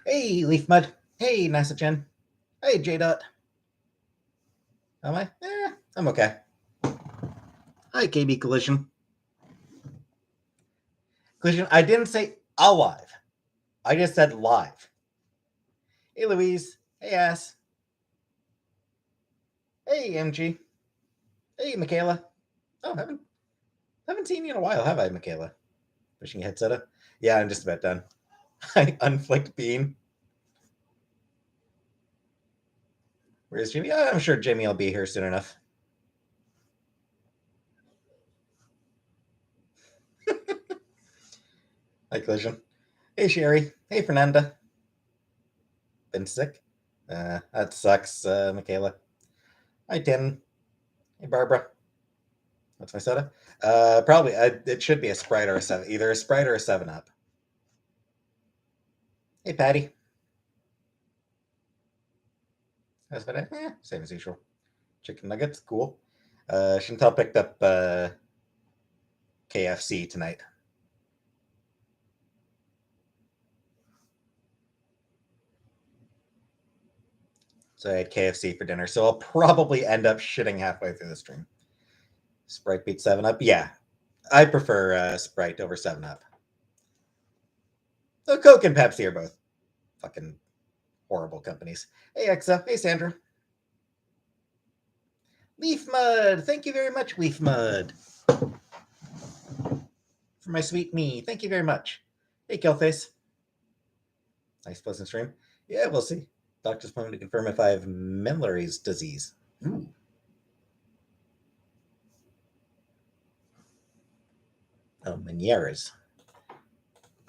Hey, Leaf Mud. Hey, NASA Jen. Hey, J Dot. Am I? I'm okay. Hi, KB Collision. Collision, I didn't say alive. I just said live. Hey, Louise. Hey, Ass. Hey, MG. Hey, Michaela. Oh, haven't seen you in a while, have I, Michaela? Pushing your headset up. Yeah, I'm just about done. I unflicked bean. Where's Jimmy? Oh, I'm sure Jimmy will be here soon enough. Hi, Collision. Hey, Sherry. Hey, Fernanda. Been sick? That sucks, Michaela. Hi, Tim. Hey, Barbara. What's my soda? Probably it should be a Sprite or a seven, either a Sprite or a 7-Up. Hey, Patty. How's that? Same as usual. Chicken nuggets, cool. Chantal picked up KFC tonight. So I had KFC for dinner. So I'll probably end up shitting halfway through the stream. Sprite beats 7-Up? Yeah. I prefer Sprite over 7-Up. So Coke and Pepsi are both fucking horrible companies. Hey, Exa. Hey, Sandra. Leaf Mud. Thank you very much, Leaf Mud. For my sweet me. Thank you very much. Hey, Killface. Nice, pleasant stream. Yeah, we'll see. Doctor's planning to confirm if I have Mendler's disease. Ooh. Oh, Meniere's.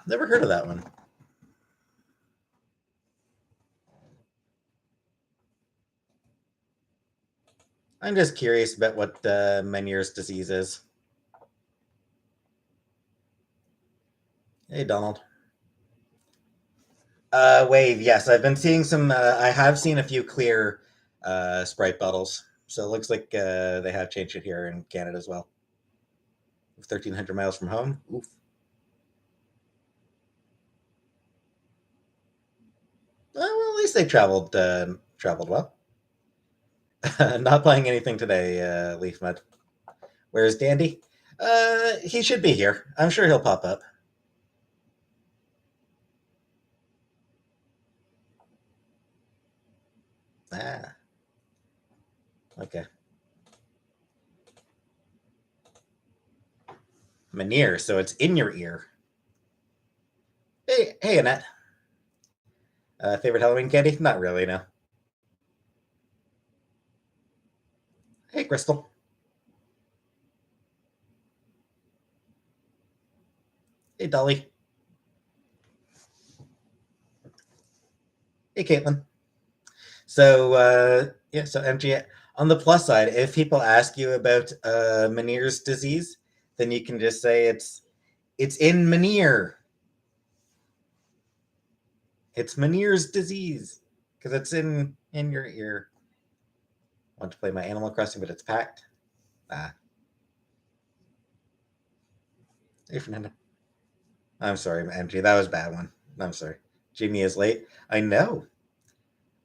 Never heard of that one. I'm just curious about what Meniere's disease is. Hey, Donald. Wave, yes. I've been seeing some. I have seen a few clear Sprite bottles. So it looks like they have changed it here in Canada as well. 1,300 miles from home. Oof. Well, at least they traveled well. Not playing anything today, Leaf Mud. Where's Dandy? He should be here. I'm sure he'll pop up. Ah. Okay. Meniere, so it's in your ear. Hey, Annette. Favorite Halloween candy? Not really, no. Hey, Crystal. Hey, Dolly. Hey, Caitlin. So, yeah, so MG, on the plus side, if people ask you about Meniere's disease, then you can just say it's in Meniere. It's Meniere's disease because it's in your ear. I want to play my Animal Crossing, but it's packed. Ah. Hey, Fernanda. I'm sorry, MG. That was a bad one. I'm sorry. Jimmy is late. I know.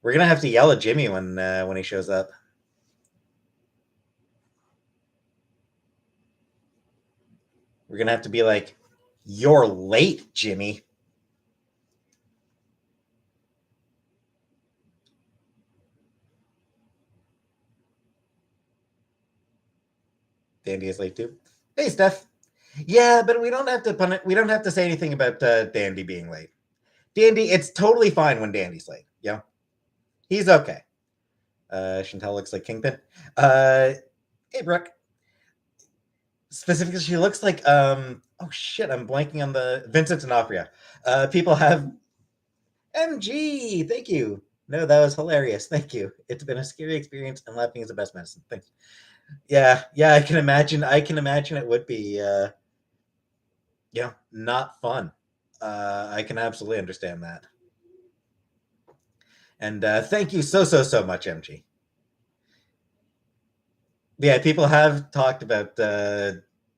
We're gonna have to yell at Jimmy when he shows up. We're gonna have to be like, "You're late, Jimmy." Dandy is late too. Hey, Steph. Yeah, but we don't have to punish. We don't have to say anything about Dandy being late. Dandy, it's totally fine when Dandy's late. Yeah, he's okay. Chantel looks like Kingpin. Hey, Brooke. Specifically, she looks like oh shit, I'm blanking on the Vincent D'Onofrio. People have MG. Thank you. No, that was hilarious. Thank you. It's been a scary experience, and laughing is the best medicine. Thanks. Yeah. I can imagine. I can imagine it would be, not fun. I can absolutely understand that. And thank you so much, MG. Yeah, people have talked about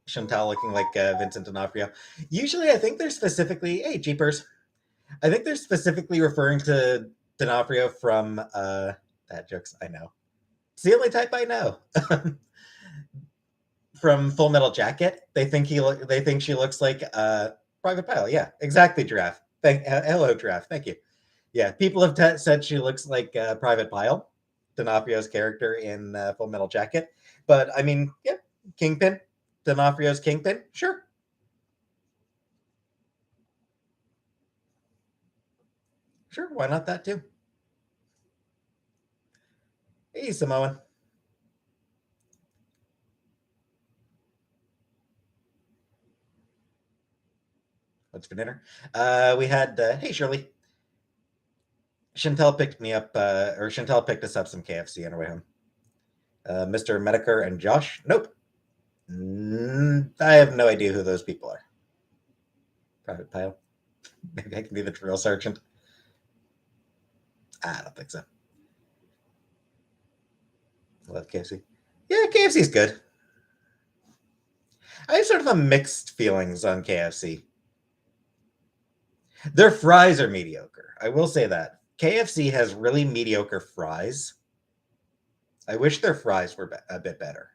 Chantal looking like Vincent D'Onofrio. Usually, I think they're specifically, hey, Jeepers. I think they're specifically referring to D'Onofrio from that jokes I know. It's the only type I know. From Full Metal Jacket. They think she looks like Private Pile. Yeah, exactly, Giraffe. Hello, Giraffe. Thank you. Yeah, people have said she looks like Private Pile, D'Onofrio's character in Full Metal Jacket. But I mean, yeah, Kingpin, D'Onofrio's Kingpin, sure, sure, why not that too? Hey, Samoan, what's for dinner? We had hey Shirley, Chantel picked me up, or Chantel picked us up some KFC on our way home. Mr. Medicare and Josh, nope. I have no idea who those people are. Private Pile. Maybe I can be the drill sergeant. I don't think so. I love KFC. Yeah, KFC's good. I have sort of a mixed feelings on KFC. Their fries are mediocre. I will say that. KFC has really mediocre fries. I wish their fries were a bit better.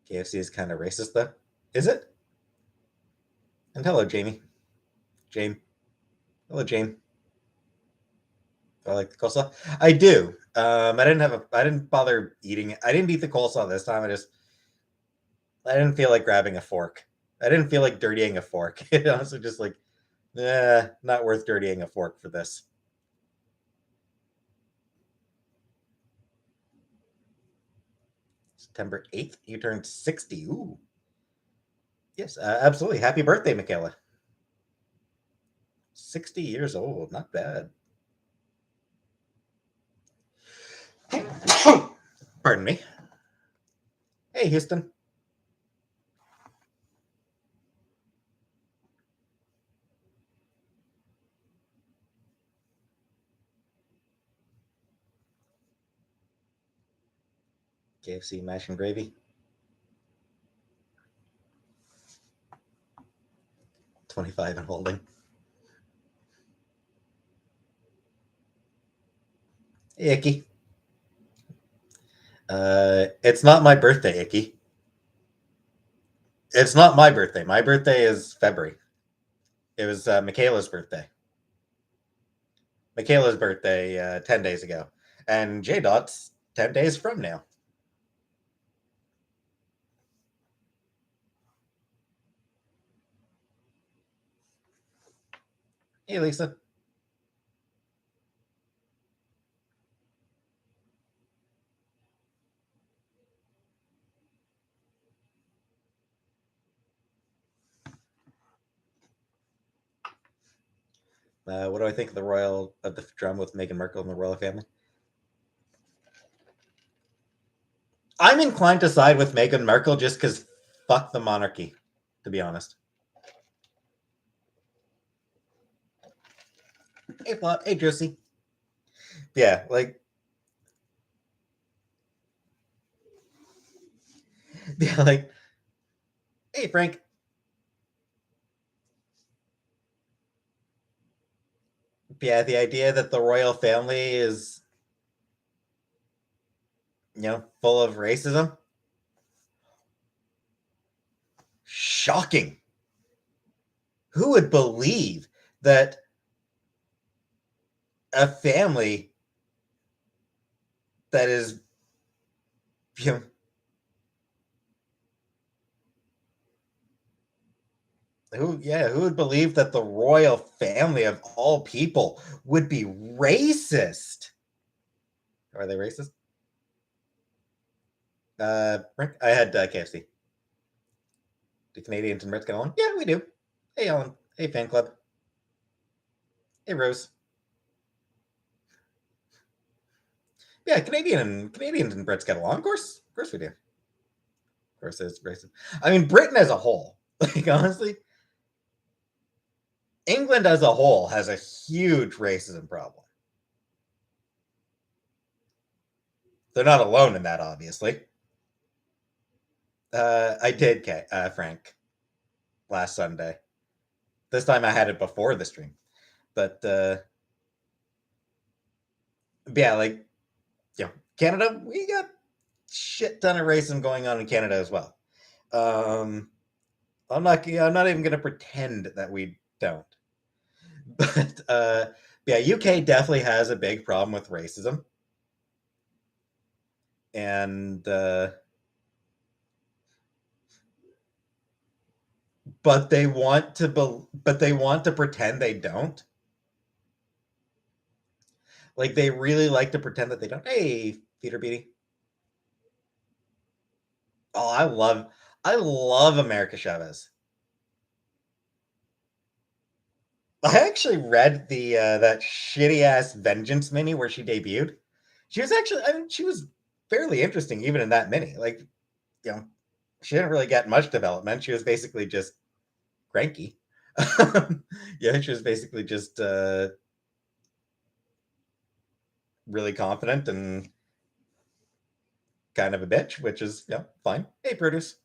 KFC is kind of racist, though. Is it? And hello, Jamie. Jane. Hello, Jane. I like the coleslaw. I do. I didn't bother eating it. I didn't eat the coleslaw this time. I didn't feel like grabbing a fork. I didn't feel like dirtying a fork. It honestly just like, not worth dirtying a fork for this. September 8th, you turned 60. Ooh. Yes, absolutely. Happy birthday, Michaela. 60 years old. Not bad. Pardon me. Hey, Houston. KFC mash and gravy. 25 and holding. Hey, Icky. It's not my birthday, Icky. It's not my birthday. My birthday is February. It was Michaela's birthday. Michaela's birthday 10 days ago. And J Dot's 10 days from now. Hey, Lisa. What do I think of the drama with Meghan Markle and the royal family? I'm inclined to side with Meghan Markle just because fuck the monarchy, to be honest. Hey, Plot. Hey, Josie. Yeah, like, yeah, like, hey, Frank. Yeah, the idea that the royal family is, full of racism. Shocking. Who would believe that a family that is, you know, who would believe that the royal family of all people would be racist? Are they racist? Frank, I had KFC. Do Canadians and Brits get along? Yeah, we do. Hey, Ellen. Hey, fan club. Hey, Rose. Yeah, Canadians and Brits get along. Of course we do. Of course, it's racist. I mean, Britain as a whole, like honestly, England as a whole has a huge racism problem. They're not alone in that, obviously. I did, Frank, last Sunday. This time I had it before the stream. But yeah, like, Canada, we got shit ton of racism going on in Canada as well. I'm not even gonna pretend that we don't. But yeah, UK definitely has a big problem with racism. And but they want to pretend they don't. Like, they really like to pretend that they don't. Hey, Peter Beatty. Oh, I love America Chavez. I actually read the that shitty ass Vengeance mini where she debuted. She was actually, I mean, she was fairly interesting even in that mini. Like, you know, she didn't really get much development. She was basically just cranky. Yeah, she was basically just really confident and kind of a bitch, which is, fine. Hey, produce.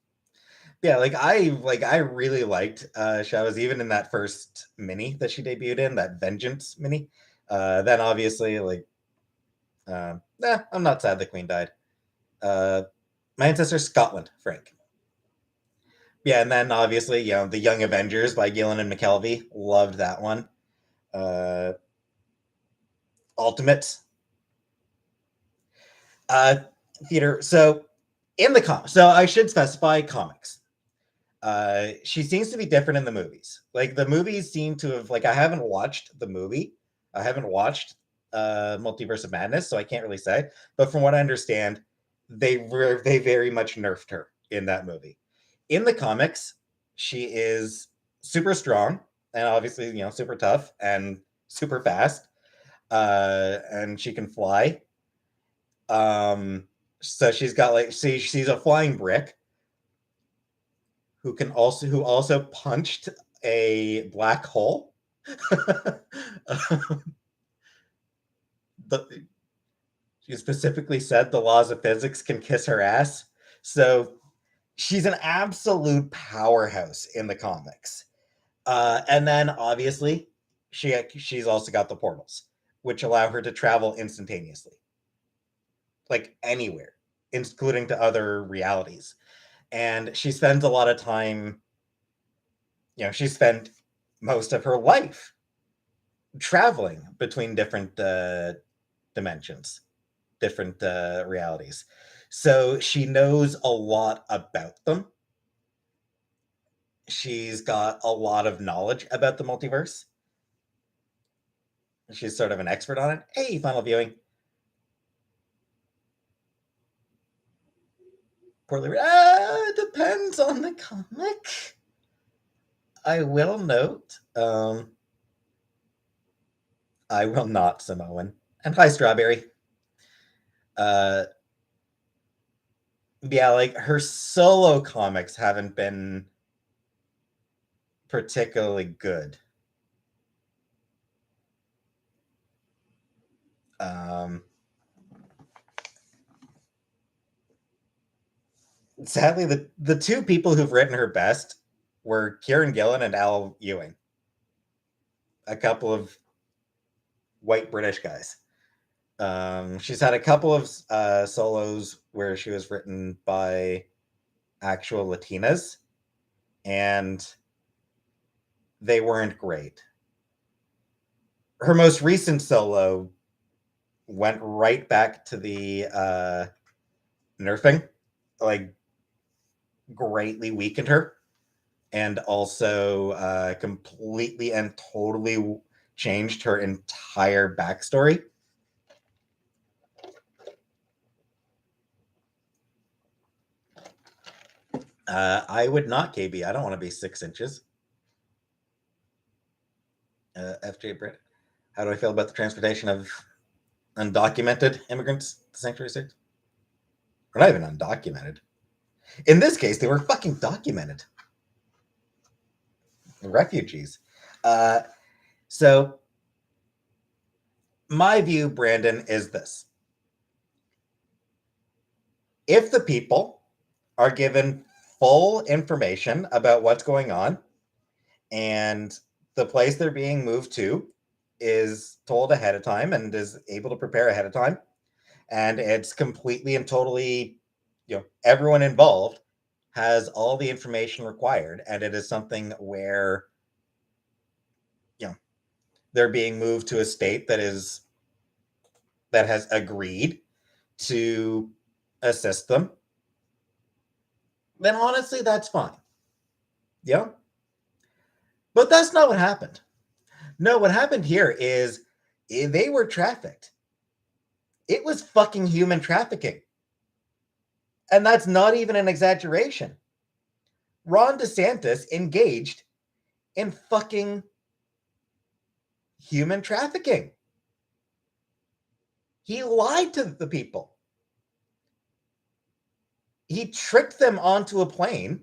Yeah, like I really liked Chavez even in that first mini that she debuted in, that Vengeance mini. Then obviously, like, I'm not sad the Queen died. Uh, my ancestor Scotland, Frank. Yeah, and then obviously, the Young Avengers by Gillen and McKelvey. Loved that one. Uh, Ultimate uh, theater. So so I should specify comics. She seems to be different in the movies. Like, the movies seem to have, like, I haven't watched the movie. I haven't watched Multiverse of Madness, so I can't really say. But from what I understand, they very much nerfed her in that movie. In the comics, she is super strong and obviously, super tough and super fast. And she can fly. So she's got, like, she's a flying brick who also punched a black hole. the, she specifically said the laws of physics can kiss her ass. So she's an absolute powerhouse in the comics. And then obviously she's also got the portals, which allow her to travel instantaneously, like anywhere, including to other realities. And she spends a lot of time. She spent most of her life traveling between different dimensions, different realities. So she knows a lot about them. She's got a lot of knowledge about the multiverse. She's sort of an expert on it. Hey, final viewing. Poorly. Depends on the comic. I will note. I will not Samoan. And hi, Strawberry. Uh, yeah, like, her solo comics haven't been particularly good. Um, Sadly, the two people who've written her best were Kieran Gillen and Al Ewing, a couple of white British guys. She's had a couple of solos where she was written by actual Latinas, and they weren't great. Her most recent solo went right back to the nerfing, like, greatly weakened her, and also completely and totally changed her entire backstory. I would not, KB. I don't want to be 6 inches. FJ Britt, how do I feel about the transportation of undocumented immigrants to sanctuary states? Or not even undocumented. In this case, they were fucking documented. Refugees. Uh, so, my view, Brandon, is this. If the people are given full information about what's going on, and the place they're being moved to is told ahead of time and is able to prepare ahead of time. And it's completely and totally, everyone involved has all the information required. And it is something where, they're being moved to a state that has agreed to assist them. Then honestly, that's fine. Yeah. But that's not what happened. No, what happened here is they were trafficked. It was fucking human trafficking. And that's not even an exaggeration. Ron DeSantis engaged in fucking human trafficking. He lied to the people. He tricked them onto a plane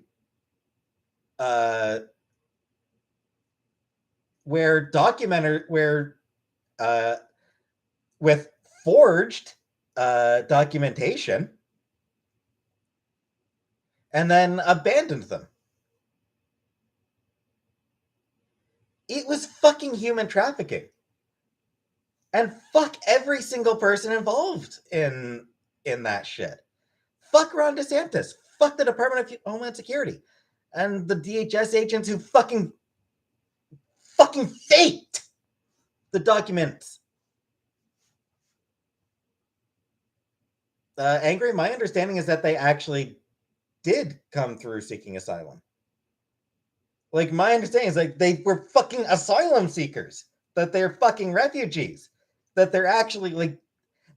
with forged documentation, and then abandoned them. It was fucking human trafficking. And fuck every single person involved in that shit. Fuck Ron DeSantis. Fuck the Department of Homeland Security. And the DHS agents who fucking faked the documents. Angry, my understanding is that they actually did come through seeking asylum. Like, my understanding is like they were fucking asylum seekers, that they're fucking refugees, that they're actually like,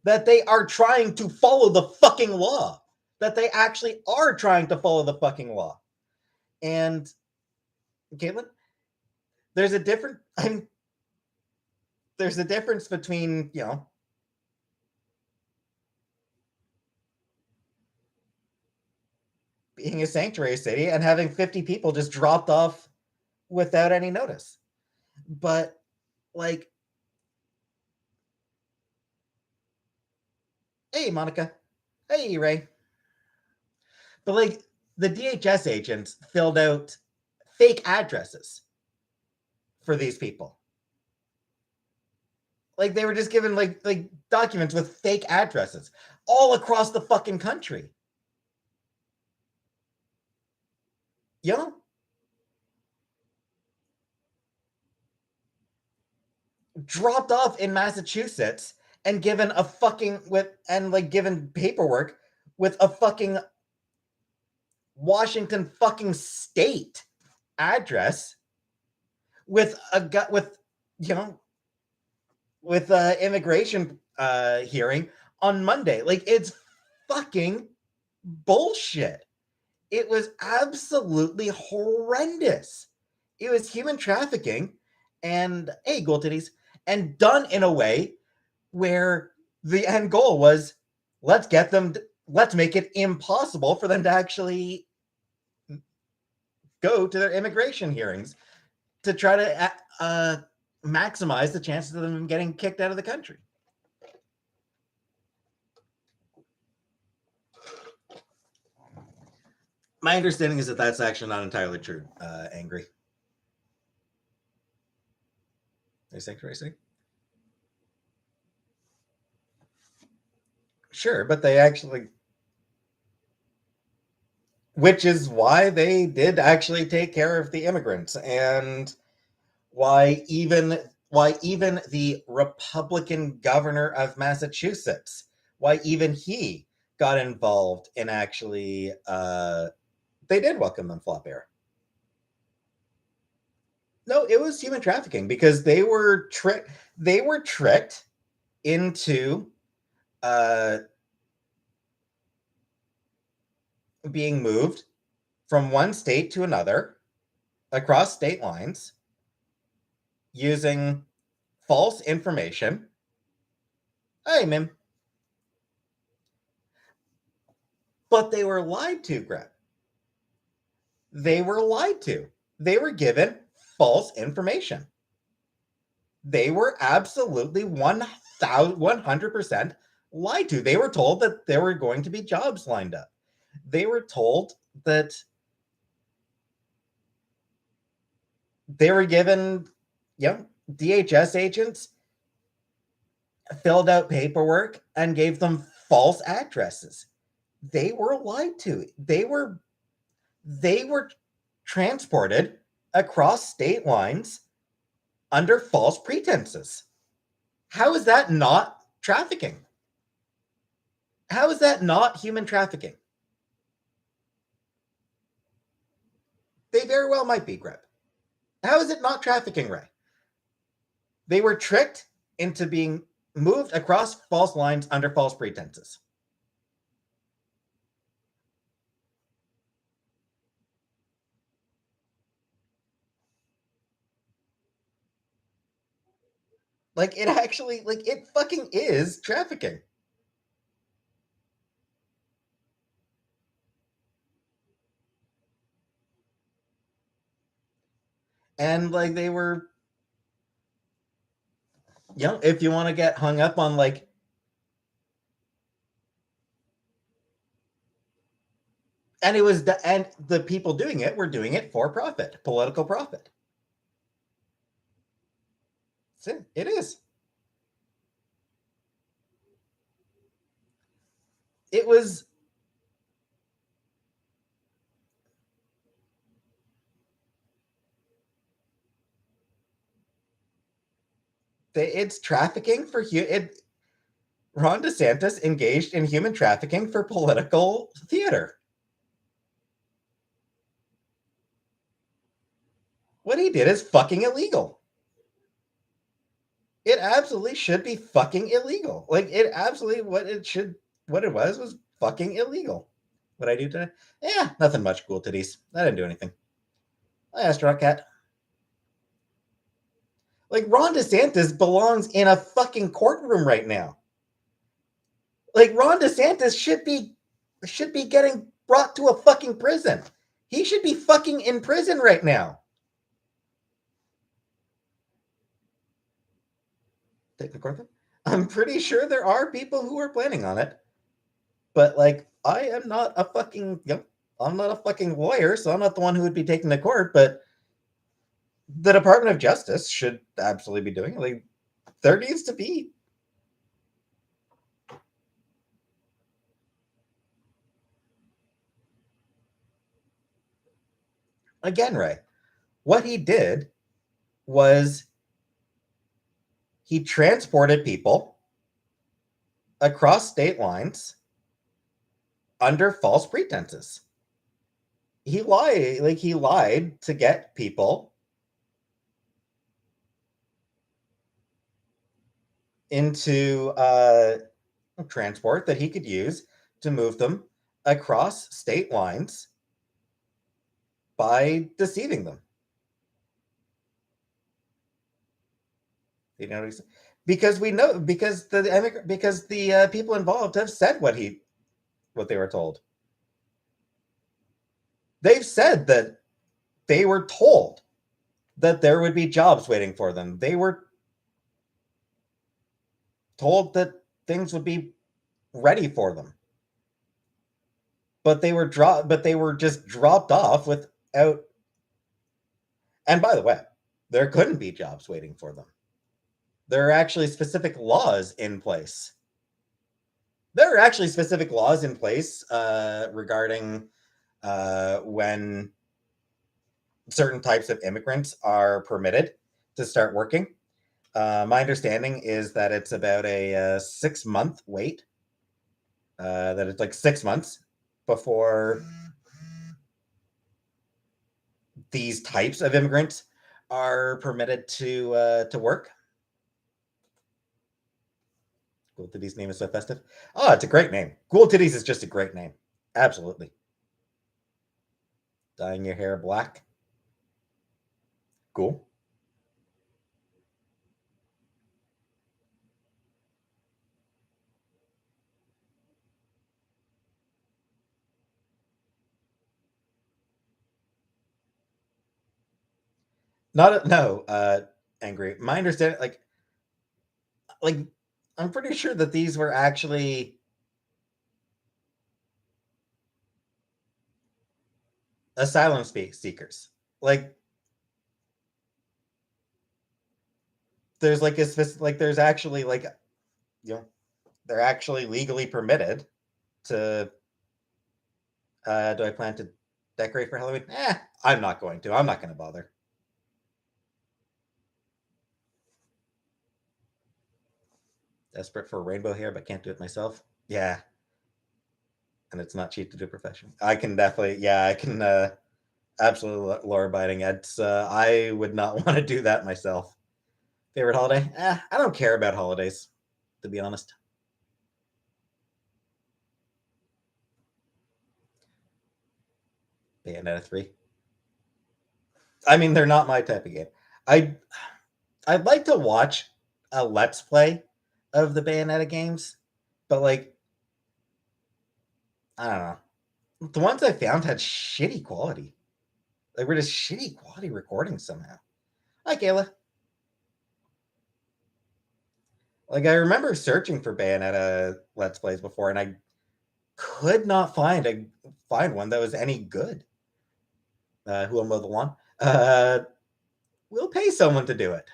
that they are trying to follow the fucking law, that they actually are trying to follow the fucking law. And Caitlin, there's a difference between, being a sanctuary city and having 50 people just dropped off without any notice. But like, hey, Monica. Hey, Ray. But like, the DHS agents filled out fake addresses for these people. Like, they were just given like documents with fake addresses all across the fucking country. Dropped off in Massachusetts and given a fucking given paperwork with a fucking Washington fucking state address with immigration hearing on Monday. Like, it's fucking bullshit. It was absolutely horrendous. It was human trafficking and, hey, gold titties, and done in a way where the end goal was, let's make it impossible for them to actually go to their immigration hearings to try to maximize the chances of them getting kicked out of the country. My understanding is that that's actually not entirely true, Angry. Sanctuary city? Sure, but they actually, which is why they did actually take care of the immigrants, and why even the Republican governor of Massachusetts, why even he got involved in actually, they did welcome them flop air. No, it was human trafficking because they were tricked into being moved from one state to another across state lines using false information. Hey, Mim. But they were lied to, Greg. They were lied to. They were given false information. They were absolutely 100% lied to. They were told that there were going to be jobs lined up. They were told that they were given DHS agents filled out paperwork and gave them false addresses. They were lied to. They were transported across state lines under false pretenses. How is that not trafficking? How is that not human trafficking? They very well might be, Greg. How is it not trafficking, Ray? They were tricked into being moved across false lines under false pretenses. Like it actually, like it fucking is trafficking. And like they were, if you want to get hung up on like, and it was and the people doing it were doing it for profit, political profit. It is. It was. It's trafficking for Ron DeSantis engaged in human trafficking for political theater. What he did is fucking illegal. It absolutely should be fucking illegal. Like it absolutely what it was fucking illegal. What I do today? Yeah, nothing much. Cool titties. I didn't do anything. I asked Cat. Like Ron DeSantis belongs in a fucking courtroom right now. Like Ron DeSantis should be getting brought to a fucking prison. He should be fucking in prison right now. Take the court. I'm pretty sure there are people who are planning on it, but like I am not a fucking I'm not a fucking lawyer, so I'm not the one who would be taking the court. But the Department of Justice should absolutely be doing it. Like there needs to be. Again, Ray, what he did was he transported people across state lines under false pretenses. He lied to get people into transport that he could use to move them across state lines by deceiving them. You know, because we know because the people involved have said what they were told. They've said that they were told that there would be jobs waiting for them. They were told that things would be ready for them. But they were just dropped off without. And by the way, there couldn't be jobs waiting for them. There are actually specific laws in place. There are actually specific laws in place regarding when certain types of immigrants are permitted to start working. My understanding is that it's about a 6-month wait. That it's like 6 months before these types of immigrants are permitted to work. Cool Titties name is so festive. Oh, it's a great name. Cool Titties is just a great name. Absolutely. Dyeing your hair black. Cool. Not a, no, angry. My understanding, like I'm pretty sure that these were actually asylum seekers. Like there's like there's actually like, you know, they're actually legally permitted to. Do I plan to decorate for Halloween? I'm not going to. I'm not going to bother. Desperate for a rainbow hair, but can't do it myself. Yeah, and it's not cheap to do profession. I can definitely, yeah, I can absolutely law abiding. It's I would not want to do that myself. Favorite holiday? I don't care about holidays, to be honest. Bayonetta 3. I mean, they're not my type of game. I I'd like to watch a let's play of the Bayonetta games, but like I don't know. The ones I found had shitty quality. They were just shitty quality recordings somehow. Hi, Kayla. Like I remember searching for Bayonetta let's plays before, and I could not find one that was any good. Who will mow the lawn? We'll pay someone to do it.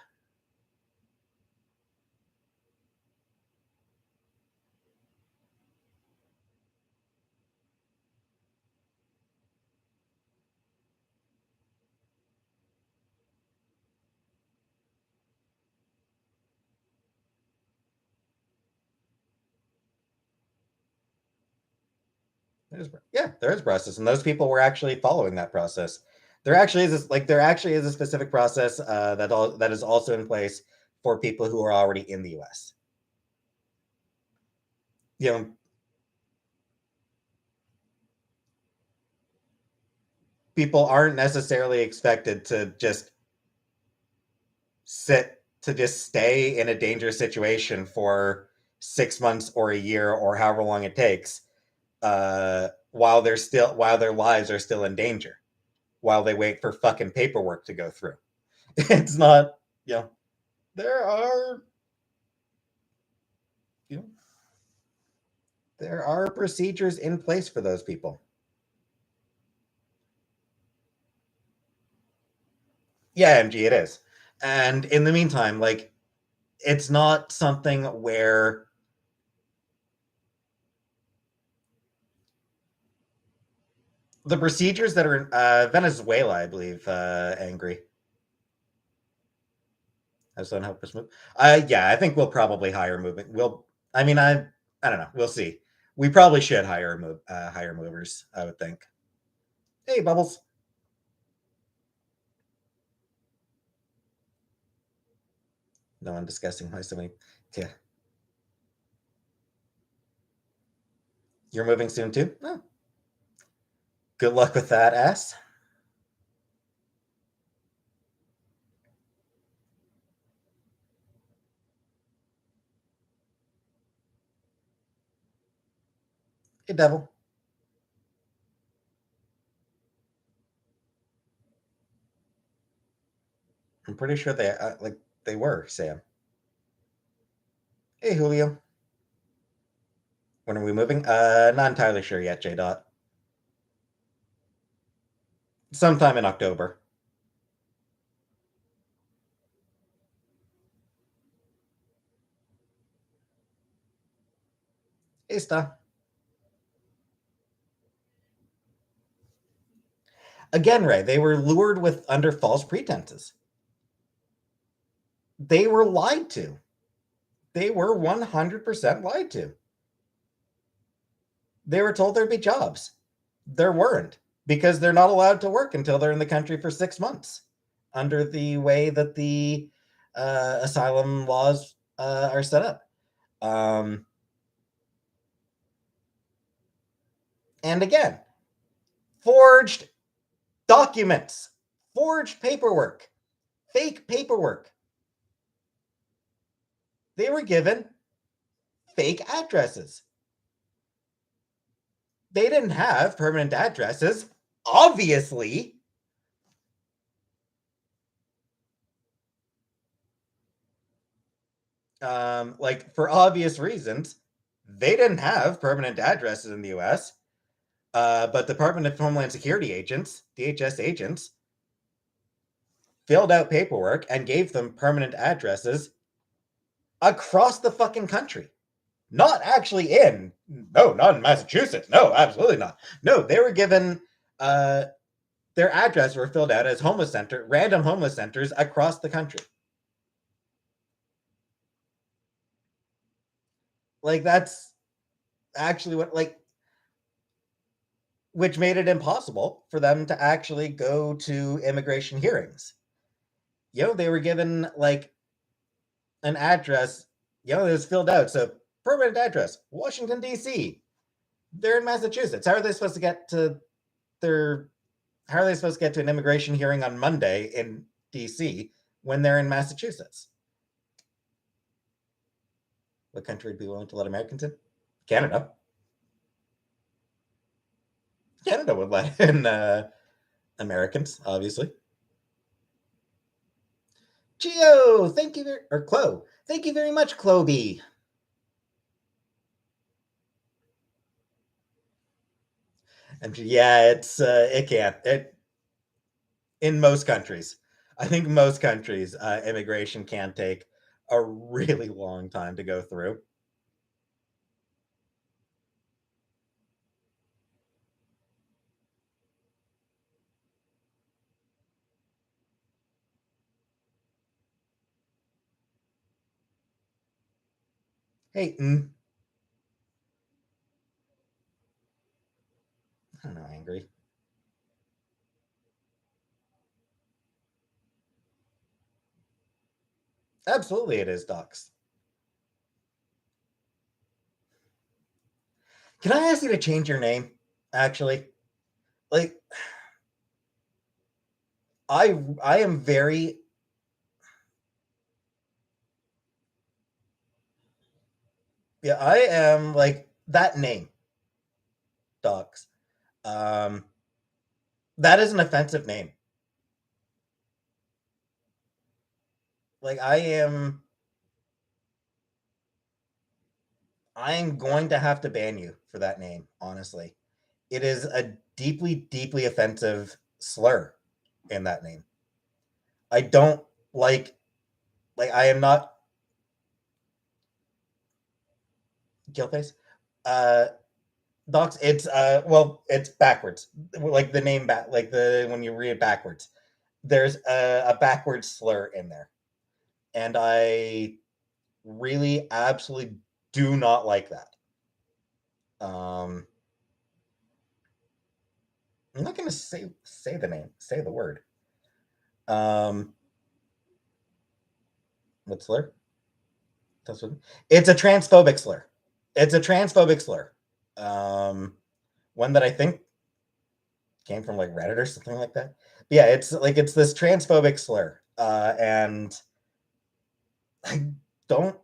There is process, and those people were actually following that process. There actually is a specific process that is also in place for people who are already in the U.S. You know, people aren't necessarily expected to just stay in a dangerous situation for 6 months or a year or however long it takes, while their lives are still in danger, while they wait for fucking paperwork to go through. It's not, you know, there are, you know, there are procedures in place for those people. Yeah, MG, it is. And in the meantime, like, it's not something where the procedures that are in Venezuela, I believe, angry. Has someone help us move? Yeah, I think we'll probably hire moving. I mean, I don't know. We'll see. We probably should hire movers. I would think. Hey, Bubbles. No one discussing why so many. Yeah, you're moving soon too. Oh, good luck with that, ass. Hey, devil. I'm pretty sure they were Sam. Hey, Julio. When are we moving? Not entirely sure yet, J. Dot. Sometime in October. Hey, Sta. Again, Ray, they were lured with under false pretenses. They were lied to. They were 100% lied to. They were told there'd be jobs. There weren't, because they're not allowed to work until they're in the country for 6 months under the way that the asylum laws are set up. And again, forged documents, forged paperwork, fake paperwork. They were given fake addresses. They didn't have permanent addresses, obviously. Like for obvious reasons, they didn't have permanent addresses in the U.S. But Department of Homeland Security agents, DHS agents, filled out paperwork and gave them permanent addresses across the fucking country. Not actually in, no, not in Massachusetts. No, absolutely not. No, they were given their address were filled out as random homeless centers across the country. Like that's actually what which made it impossible for them to actually go to immigration hearings. They were given like an address, it was filled out. So permanent address, Washington, D.C. They're in Massachusetts. How are they supposed to get to their how are they supposed to get to an immigration hearing on Monday in D.C. when they're in Massachusetts? What country would be willing to let Americans in? Canada. Canada would let in Americans, obviously. Geo, thank you, or Chloe. Thank you very much, Chloe. And yeah, it can't. In most countries, I think most countries, immigration can take a really long time to go through. Hey, I don't know, angry. Absolutely, it is, Docs. Can I ask you to change your name? Actually, like I am very yeah, I am like that name, Docs. Um, that is an offensive name. Like I am going to have to ban you for that name, honestly. It is a deeply, deeply offensive slur in that name. I don't like I am not Killface. Uh Docs, it's it's backwards. Like the name back like the when you read it backwards. There's a backwards slur in there. And I really absolutely do not like that. Um I'm not gonna say the name, say the word. Um what slur? That's what it's a transphobic slur. It's a transphobic slur. Um one that I think came from like Reddit or something like that. But yeah, it's this transphobic slur. And I don't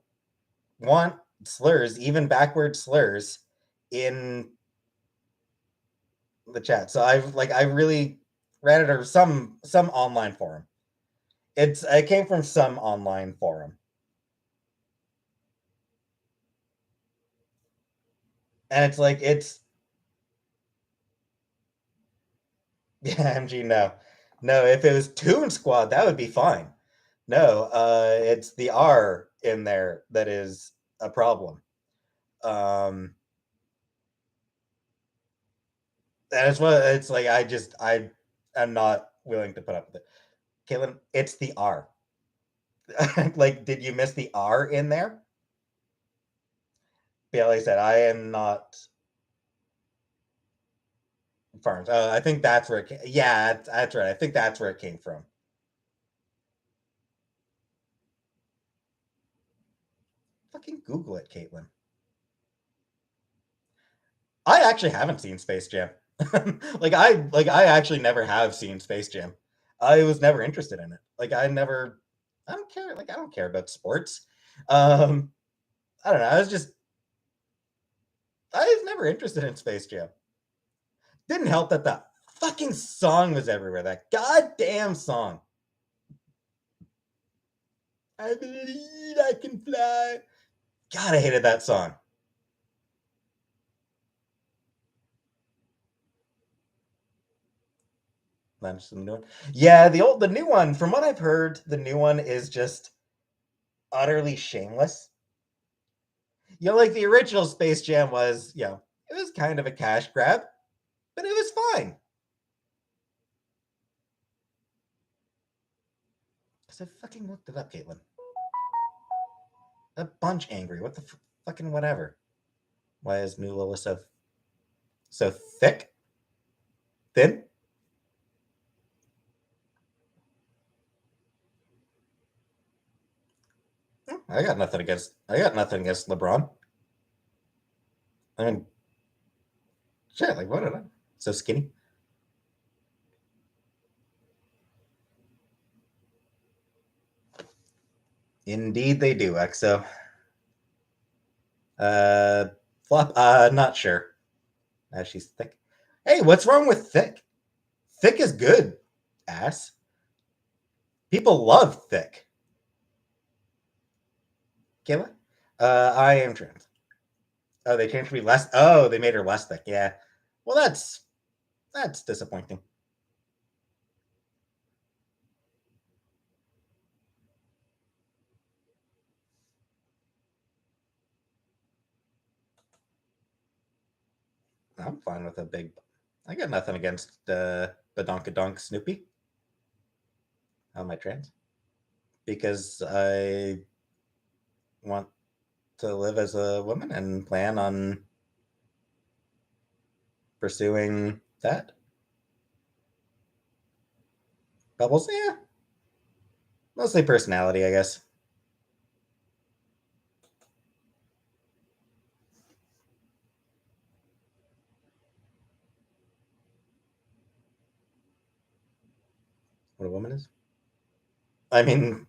want slurs, even backward slurs, in the chat. So I really Reddit or some online forum. It came from some online forum. And it's like it's yeah, MG, no. No, if it was Toon Squad, that would be fine. No, it's the R in there that is a problem. Um and it's what it's like I am not willing to put up with it. Caitlin, it's the R. Like, did you miss the R in there? Yeah, like I said, I am not farms. I think that's where it came. Yeah, that's right. I think that's where it came from. Fucking Google it, Caitlin. I actually haven't seen Space Jam. I actually never have seen Space Jam. I was never interested in it. I don't care. Like I don't care about sports. Um, I don't know. I was never interested in Space Jam. Didn't help that the fucking song was everywhere. That goddamn song. I believe I can fly. God, I hated that song. Not interested in the new one. Yeah, the new one. From what I've heard, the new one is just utterly shameless. Like the original Space Jam was, it was kind of a cash grab, but it was fine. Because I fucking looked it up, Caitlin. A bunch angry. What the fucking whatever? Why is New Lola so thick? Thin? I got nothing against LeBron. I mean, shit, like what? So skinny. Indeed, they do, Exo. Uh, Flop. Not sure. She's thick. Hey, what's wrong with thick? Thick is good. Ass. People love thick. Kayla. I am trans. Oh, they changed me less. Oh, they made her less thick. Yeah. Well, that's disappointing. I'm fine with a big. I got nothing against Badonkadonk Snoopy. How am I trans? Because I want to live as a woman and plan on pursuing that. Bubbles, yeah. Mostly personality, I guess. What a woman is? I mean,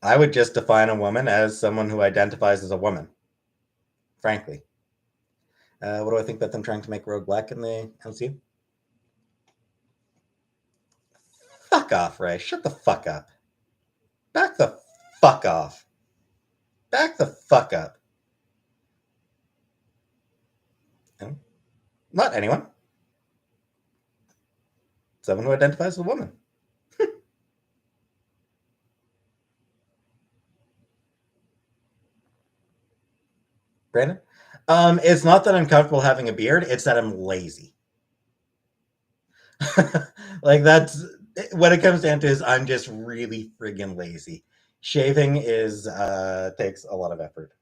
I would just define a woman as someone who identifies as a woman, frankly. What do I think about them trying to make Rogue Black in the MCU? Fuck off, Ray. Shut the fuck up. Back the fuck off. Back the fuck up. No, not anyone. Someone who identifies as a woman. Brandon? It's not that I'm comfortable having a beard, it's that I'm lazy. Like that's what it comes down to is I'm just really friggin' lazy. Shaving is takes a lot of effort.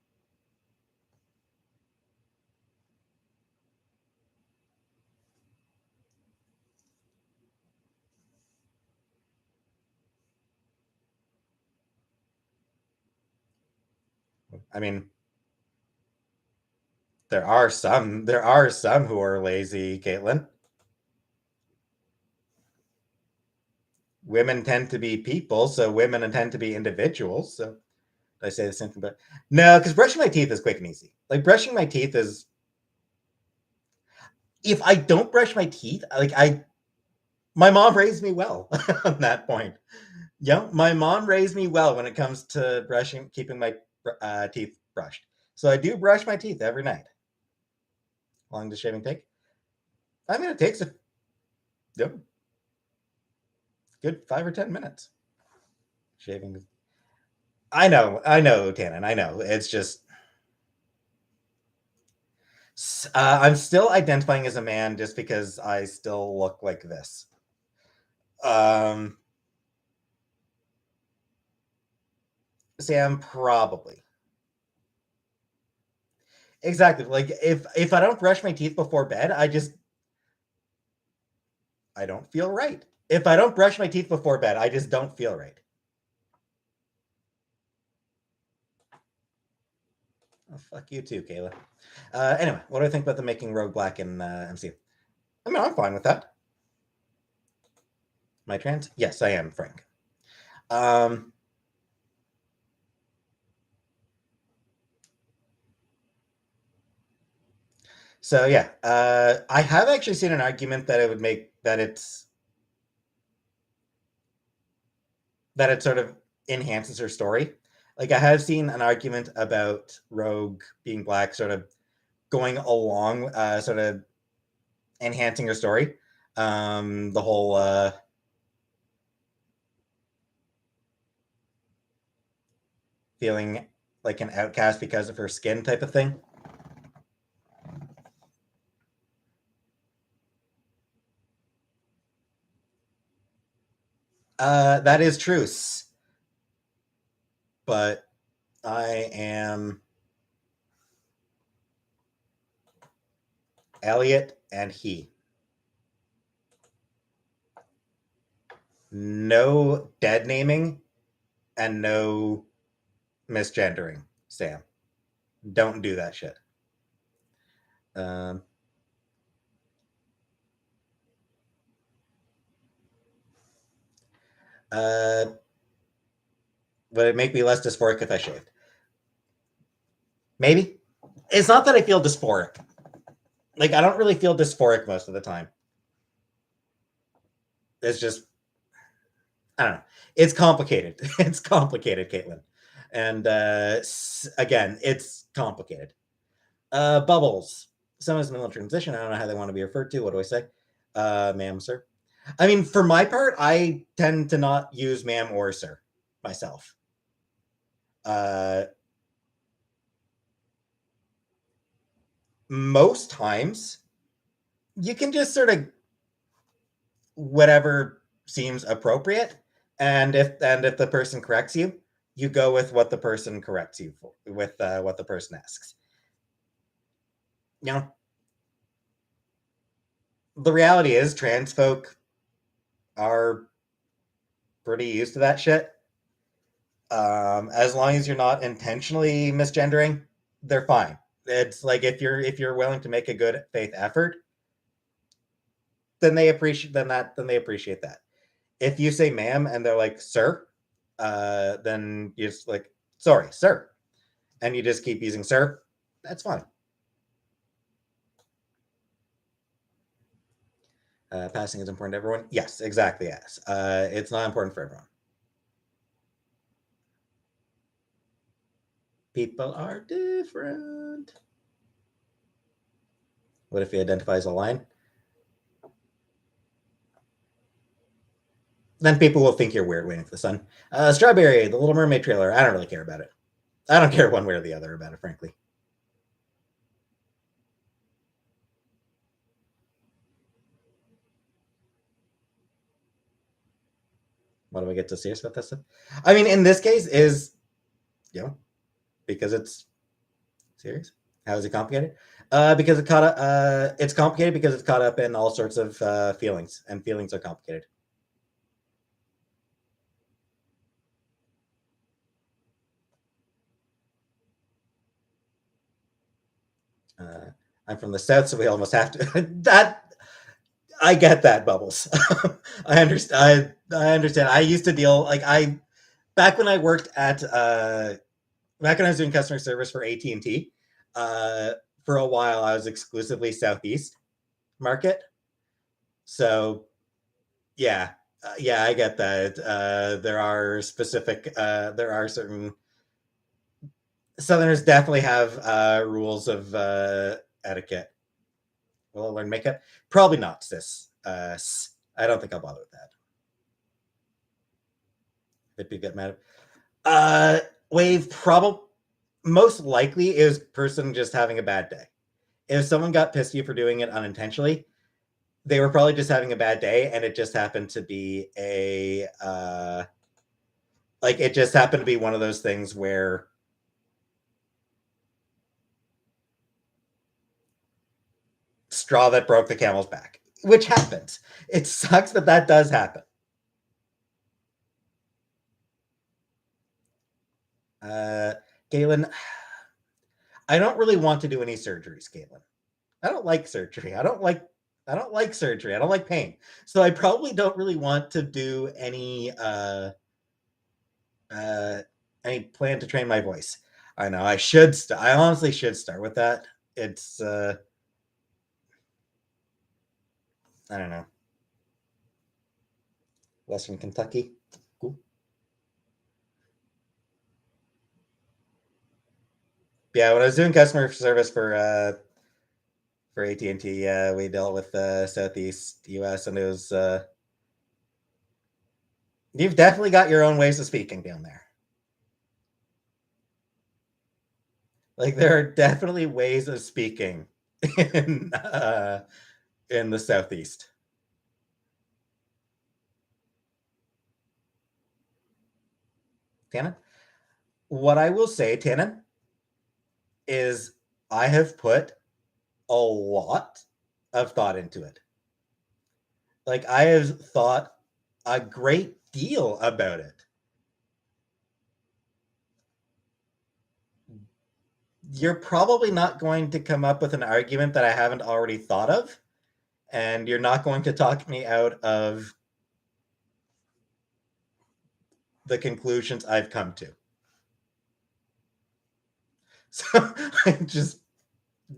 I mean, there are some who are lazy, Caitlin. Women tend to be people, so women tend to be individuals. So did I say the same thing? But no, because brushing my teeth is quick and easy. Like brushing my teeth is if I don't brush my teeth, my mom raised me well on that point. Yeah, my mom raised me well when it comes to keeping my teeth brushed. So I do brush my teeth every night. How long does shaving take? I mean, it takes a yep, good 5 or 10 minutes. Shaving. I know, Tannen. I know. It's just I'm still identifying as a man just because I still look like this. Um, Sam probably exactly like if I don't brush my teeth before bed, I don't feel right. If I don't brush my teeth before bed, I just don't feel right. Oh, fuck you too, Kayla. Anyway, what do I think about the making Rogue Black in MCU? I mean, I'm fine with that. Am I trans? Yes, I am, Frank. Um, so yeah, I have actually seen an argument that it would make that it sort of enhances her story. Like I have seen an argument about Rogue being black, sort of going along, sort of enhancing her story. The whole feeling like an outcast because of her skin type of thing. That is truce. But I am Elliot and he. No dead naming and no misgendering, Sam. Don't do that shit. Um, would it make me less dysphoric if I shaved? Maybe. It's not that I feel dysphoric. Like, I don't really feel dysphoric most of the time. It's just, I don't know. It's complicated. It's complicated, Caitlin. And again, it's complicated. Bubbles. Someone's middle transition. I don't know how they want to be referred to. What do I say? Ma'am, sir. I mean, for my part, I tend to not use ma'am or sir myself. Most times, you can just sort of whatever seems appropriate, and if the person corrects you, you go with what the person corrects you for, with what the person asks. You know, the reality is trans folk are pretty used to that shit. As long as you're not intentionally misgendering, they're fine. It's like if you're willing to make a good faith effort, then they appreciate that. If you say ma'am and they're like sir, then you're just like sorry, sir, and you just keep using sir. That's fine. Passing is important to everyone. Yes, exactly. Yes, it's not important for everyone. People are different. What if he identifies a line? Then people will think you're weird waiting for the sun. Strawberry, the Little Mermaid trailer. I don't really care about it. I don't care one way or the other about it, frankly. What do I get to serious about this stuff? I mean, in this case, is because it's serious. How is it complicated? Because it caught up. It's complicated because it's caught up in all sorts of feelings, and feelings are complicated. I'm from the south, so we almost have to. That I get that, Bubbles. I understand. I understand. I used to deal back when I worked at back when I was doing customer service for AT&T. For a while, I was exclusively Southeast market. So yeah, yeah, I get that. There are there are certain Southerners definitely have rules of etiquette. Will I learn makeup? Probably not, sis. I don't think I'll bother with that. If you get mad. Wave probably most likely is person just having a bad day. If someone got pissed at you for doing it unintentionally, they were probably just having a bad day, and it just happened to be it just happened to be one of those things where straw that broke the camel's back, which happens. It sucks that that does happen. Galen, I don't really want to do any surgeries, Galen. I don't like surgery. I don't like surgery. I don't like pain. So I probably don't really want to do uh any plan to train my voice. I know I should I honestly should start with that. It's I don't know. Western Kentucky. Cool. Yeah, when I was doing customer service for AT&T, we dealt with Southeast US, and it was you've definitely got your own ways of speaking down there. Like there are definitely ways of speaking in the Southeast. Tannen, what I will say, Tannen, is I have put a lot of thought into it. Like I have thought a great deal about it. You're probably not going to come up with an argument that I haven't already thought of, and you're not going to talk me out of the conclusions I've come to. So I just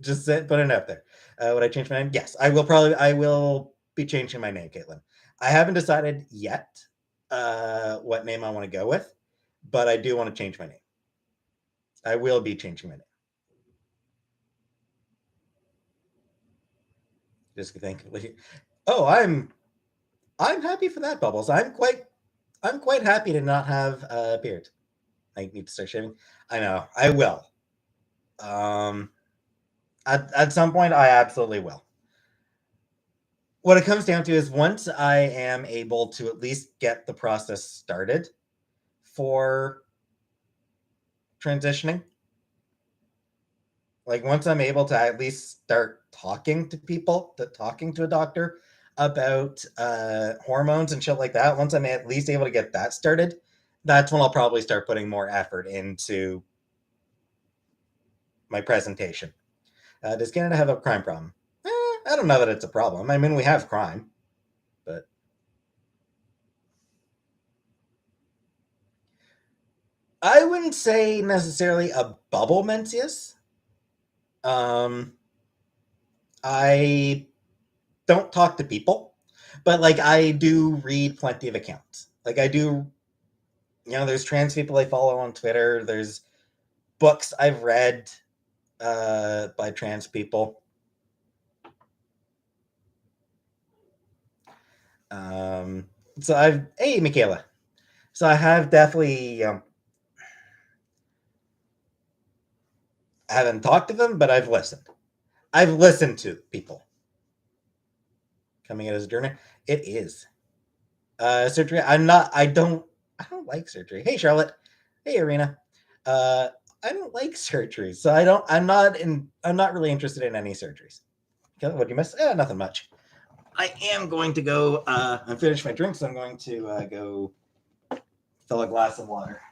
put it out there. Would I change my name? Yes, I will probably. I will be changing my name, Caitlin. I haven't decided yet what name I want to go with, but I do want to change my name. I will be changing my name. Just think. Oh, I'm happy for that, Bubbles. I'm quite happy to not have a beard. I need to start shaving. I know. I will. Um, at some point, I absolutely will. What it comes down to is once I am able to at least get the process started for transitioning, like once I'm able to at least start talking to people, talking to a doctor about hormones and shit like that, once I'm at least able to get that started, that's when I'll probably start putting more effort into my presentation. Does Canada have a crime problem? I don't know that it's a problem. I mean, we have crime, but I wouldn't say necessarily a bubble Mencius. Um, I don't talk to people, but like I do read plenty of accounts. Like I do, there's trans people I follow on Twitter. There's books I've read by trans people. Um, so hey, Michaela. So I have definitely, I haven't talked to them, but I've listened. I've listened to people coming in as a journey. It is surgery. I don't like surgery. Hey, Charlotte. Hey, Arena. Uh, I don't like surgery, so I'm not really interested in any surgeries. Okay, what do you miss? Nothing much. I am going to go and finish my drink, so I'm going to go fill a glass of water.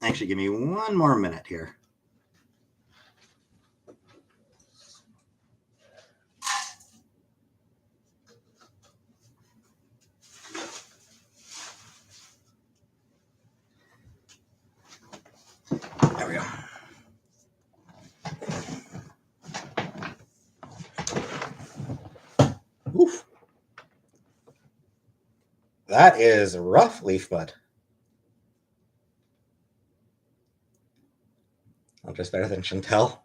Actually, give me one more minute here. There we go. Oof. That is rough, Leaf Bud. I'm just better than Chantel.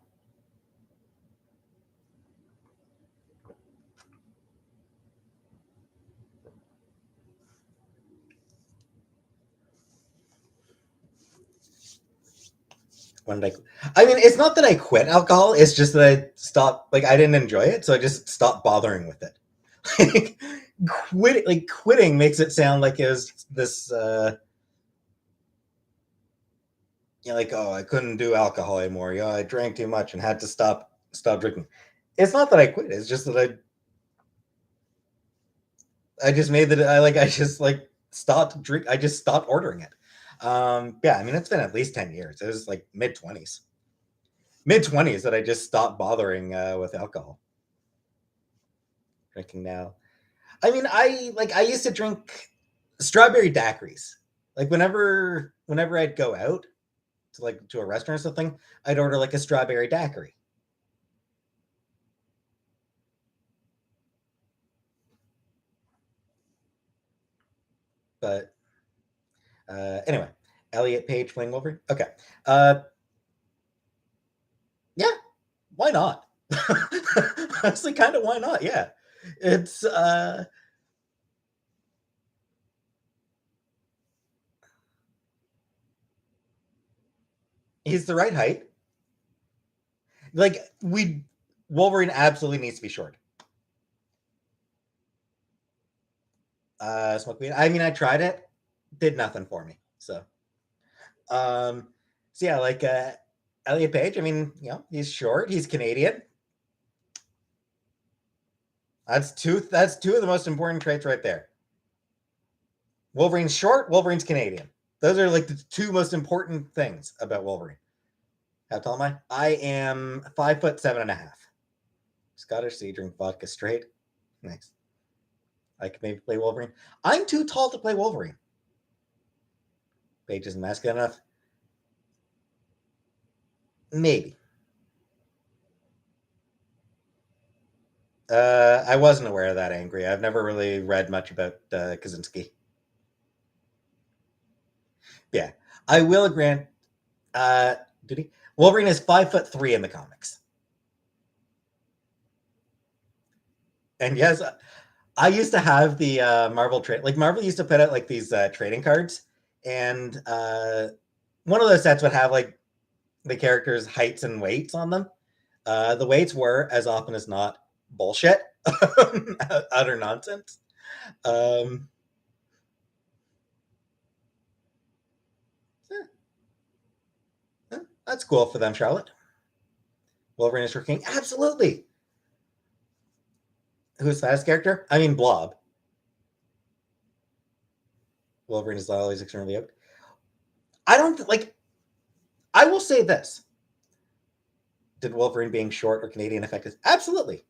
When did I mean, it's not that I quit alcohol. It's just that I stopped. Like, I didn't enjoy it, so I just stopped bothering with it. Quitting makes it sound like it was this. Like, oh, I couldn't do alcohol anymore. I drank too much and had to stop drinking. It's not that I quit. It's just that I just made that I just stopped drink. I just stopped ordering it. Yeah, I mean it's been at least 10 years. It was like mid 20s that I just stopped bothering with alcohol. Drinking now. I mean, I used to drink strawberry daiquiris. Like whenever I'd go out to a restaurant or something, I'd order like a strawberry daiquiri. But anyway, Elliot Page playing Wolverine. Okay, uh, yeah, why not? Honestly, kind of why not? Yeah, it's he's the right height. Like we Wolverine absolutely needs to be short. Smoke weed. I mean, I tried it, did nothing for me. Um, so yeah, like Elliot Page. I mean, he's short. He's Canadian. That's two. That's two of the most important traits right there. Wolverine's short. Wolverine's Canadian. Those are like the two most important things about Wolverine. How tall am I? I am 5'7.5". Scottish, so you drink vodka straight. Nice. I could maybe play Wolverine. I'm too tall to play Wolverine. Page isn't masculine enough. Maybe. I wasn't aware of that, Angry. I've never really read much about Kaczynski. Yeah, I will grant. Did he? Wolverine is 5'3" in the comics, and yes, I used to have the Marvel trade. Like Marvel used to put out like these trading cards, and one of those sets would have like the characters' heights and weights on them. The weights were, as often as not, bullshit, utter nonsense. Um, that's cool for them, Charlotte. Wolverine is working. Absolutely. Who's the fattest character? I mean, Blob. Wolverine is always extremely yoked. I don't like. I will say this: did Wolverine being short or Canadian affect us? Absolutely.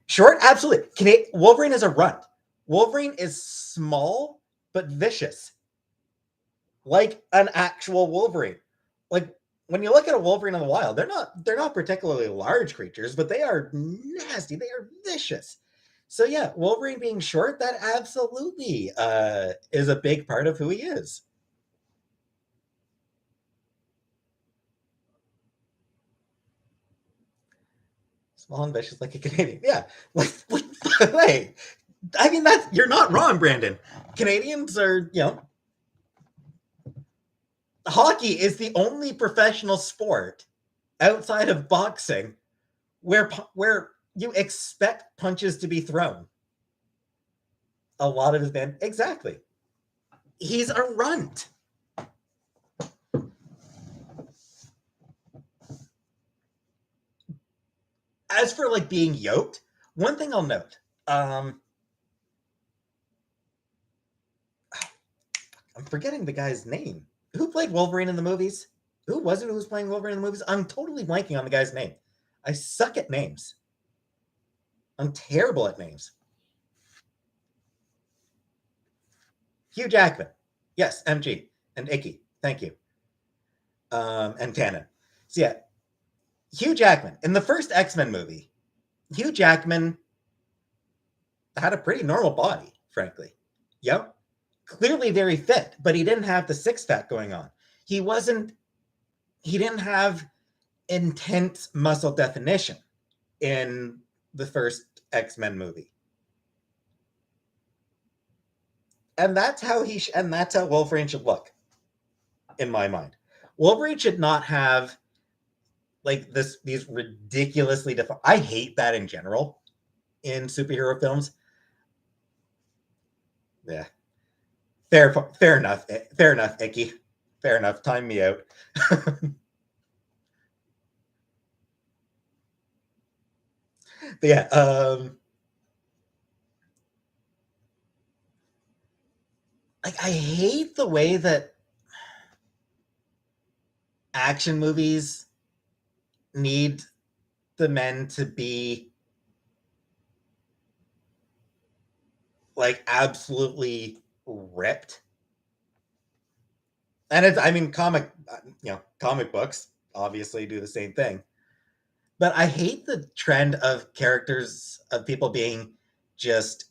Short, absolutely. Wolverine is a runt. Wolverine is small but vicious, like an actual Wolverine. Like when you look at a Wolverine in the wild, they're not particularly large creatures, but they are nasty. They are vicious. So yeah, Wolverine being short, that absolutely is a big part of who he is. Small and vicious like a Canadian. Yeah. Like hey, I mean that's you're not wrong, Brandon. Canadians are, hockey is the only professional sport outside of boxing where you expect punches to be thrown. A lot of his band, exactly. He's a runt. As for like being yoked, one thing I'll note, I'm forgetting the guy's name. Who played Wolverine in the movies? Who was it who was playing Wolverine in the movies? I'm totally blanking on the guy's name. I suck at names. I'm terrible at names. Hugh Jackman. Yes, MG. And Icky. Thank you. And Tannen. So yeah, Hugh Jackman. In the first X-Men movie, Hugh Jackman had a pretty normal body, frankly. Yep. Clearly very fit, but he didn't have the six pack going on. He wasn't, he didn't have intense muscle definition in the first X-Men movie. And that's how Wolverine should look, in my mind. Wolverine should not have like these ridiculously defined. I hate that in general in superhero films. Yeah. Fair enough. Fair enough, Icky. Fair enough. Time me out. But yeah, like I hate the way that action movies need the men to be like absolutely ripped. And it's, I mean, comic books obviously do the same thing. But I hate the trend of characters, of people being just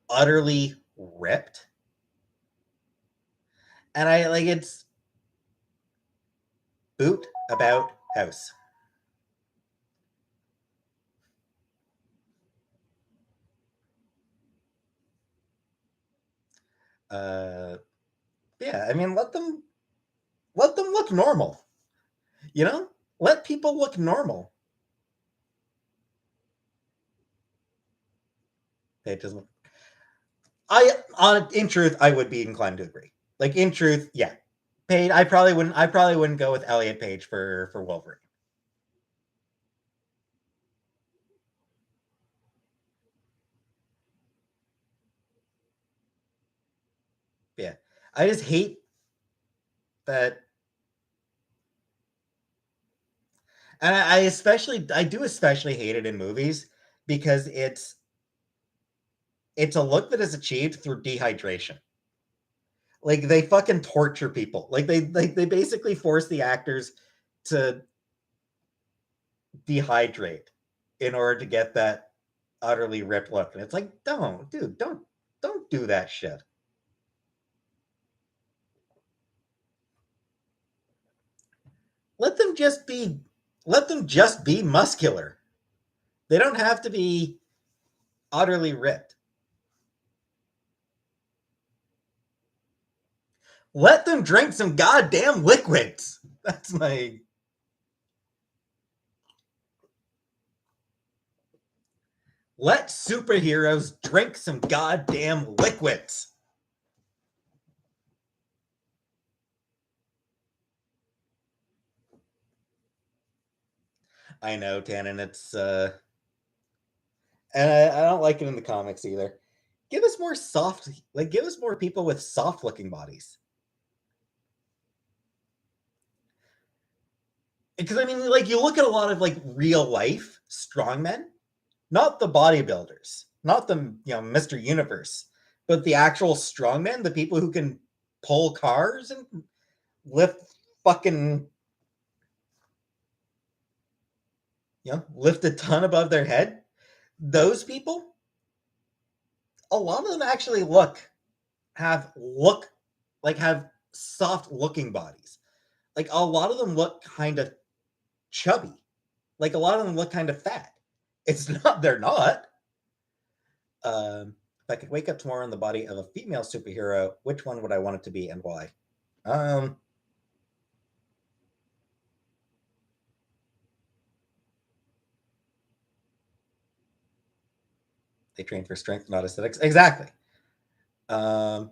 utterly ripped. And I like, it's boot about house. Uh yeah, I mean, let them look normal. You know? Let people look normal. It doesn't. In truth, I would be inclined to agree. Like, in truth, yeah. Page, I probably wouldn't go with Elliot Page for Wolverine. Yeah. I just hate that. And I do especially hate it in movies because it's a look that is achieved through dehydration. Like, they fucking torture people. Like, they basically force the actors to dehydrate in order to get that utterly ripped look. And it's like, don't, dude, don't do that shit. Let them just be let them just be muscular. They don't have to be utterly ripped. Let them drink some goddamn liquids. That's my Let superheroes drink some goddamn liquids. I know, Tannen, it's and I don't like it in the comics either. Give us more soft, like, give us more people with soft looking bodies. Because I mean, like, you look at a lot of like real life strongmen, not the bodybuilders, not the Mr. Universe, but the actual strongmen, the people who can pull cars and lift fucking lift a ton above their head. Those people, a lot of them actually look like have soft looking bodies. Like, a lot of them look kind of chubby. Like, a lot of them look kind of fat. It's not they're not. If I could wake up tomorrow in the body of a female superhero, which one would I want it to be and why? Um, they train for strength, not aesthetics. Exactly. Um,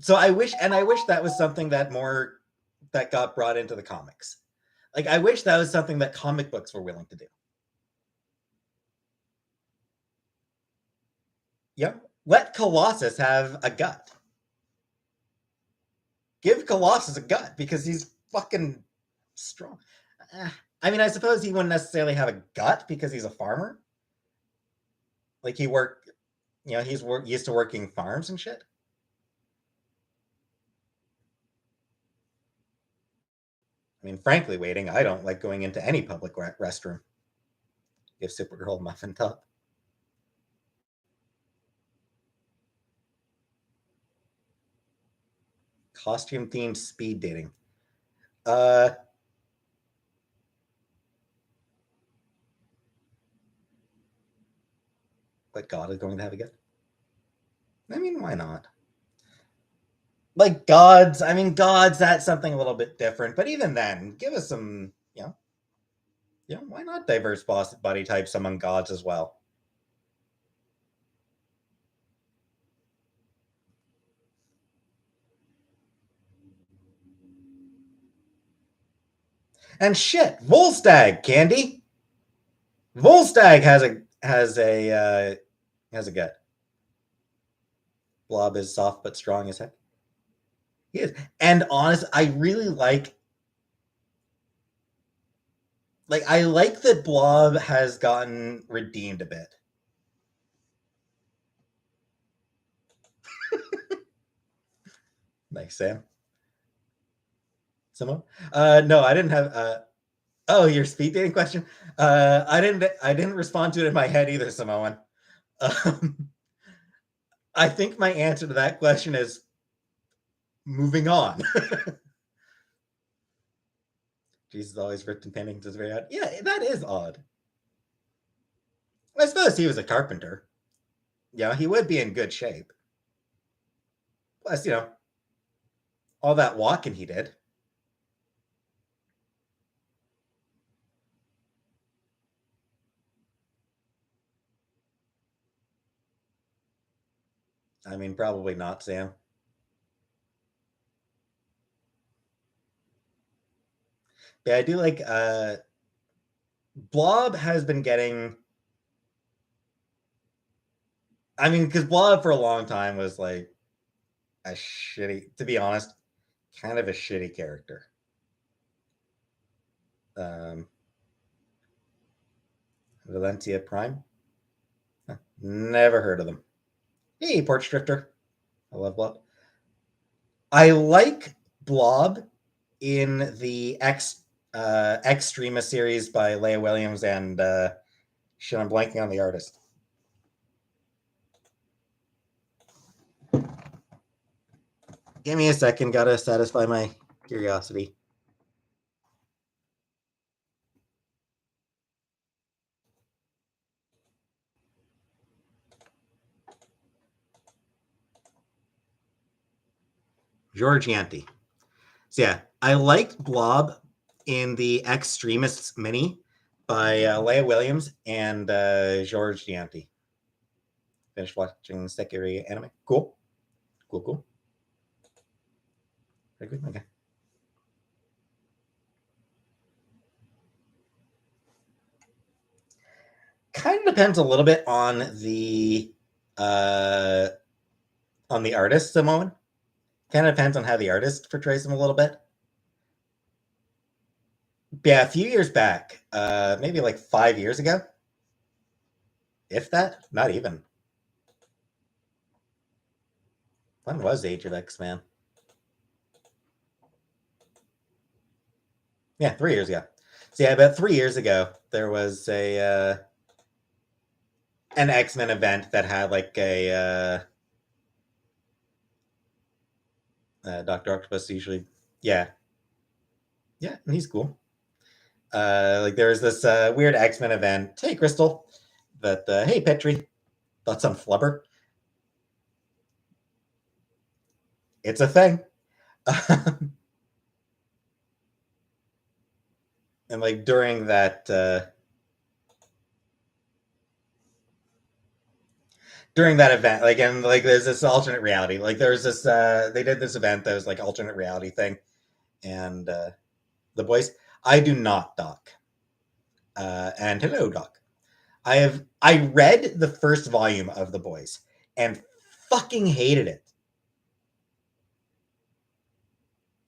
so I wish that was something that got brought into the comics. Like, I wish that was something that comic books were willing to do. Yeah, let Colossus have a gut. Give Colossus a gut because he's fucking strong. Eh, I mean, I suppose he wouldn't necessarily have a gut because he's a farmer. Like, he worked, used to working farms and shit. I mean, frankly, waiting, I don't like going into any public restroom. Give Supergirl a muffin top. Costume themed speed dating. Uh, but God is going to have a gut. I mean, why not? Like, gods, that's something a little bit different. But even then, give us some, why not diverse body types among gods as well? And shit, Volstagg, Candy. Volstagg has a gut. Blob is soft but strong as heck. He is. And honest, I really like that Blob has gotten redeemed a bit. Nice, Sam. Simone? No, I didn't have. Oh, your speed dating question? I didn't respond to it in my head either, Samoan. I think my answer to that question is moving on. Jesus always ripped and paintings is very odd. Yeah, that is odd. I suppose he was a carpenter. Yeah, he would be in good shape. Plus, all that walking he did. I mean, probably not, Sam. Yeah, I do like Blob has been getting. I mean, because Blob for a long time was like a shitty, to be honest, kind of a shitty character. Um, Valencia Prime? Never heard of them. Hey, Porch Drifter. I love Blob. I like Blob in the Extrema series by Leah Williams and shit, I'm blanking on the artist. Give me a second, gotta satisfy my curiosity. George Yanti. So yeah, I liked Blob in the Extremists mini by Leah Williams and George Yanti. Finished watching Sekiri anime. Cool. Cool. Very good. Okay. Kind of depends a little bit on the artist, Simone. Kind of depends on how the artist portrays him a little bit. Yeah, a few years back, maybe like 5 years ago, if that, not even. When was Age of X-Man? Yeah, 3 years ago. So yeah, about 3 years ago, there was an X-Men event that had like a Doctor Octopus usually. Yeah, and he's cool. Like there was this weird X-Men event. Hey, Crystal. That hey, Petri. Thoughts on Flubber? It's a thing. And like during that event, like, and like there's this alternate reality. Like there's this they did this event that was like alternate reality thing, and the boys. I do not, Doc. And hello, Doc. I read the first volume of The Boys and fucking hated it.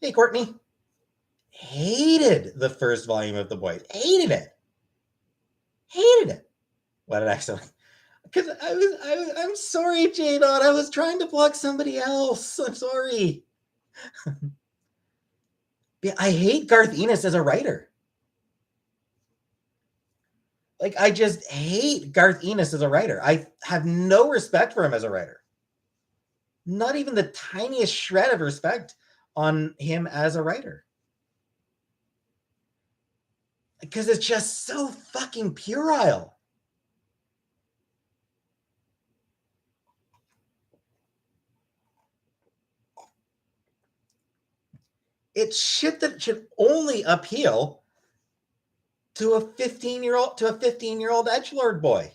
Hey, Courtney. Hated the first volume of The Boys. Hated it. Hated it. What did I say? Because I'm sorry, J-Dot. I was trying to block somebody else. I'm sorry. I hate Garth Ennis as a writer. Like, I just hate Garth Ennis as a writer. I have no respect for him as a writer. Not even the tiniest shred of respect on him as a writer. Because it's just so fucking puerile. It's shit that should only appeal to a 15-year-old edgelord boy.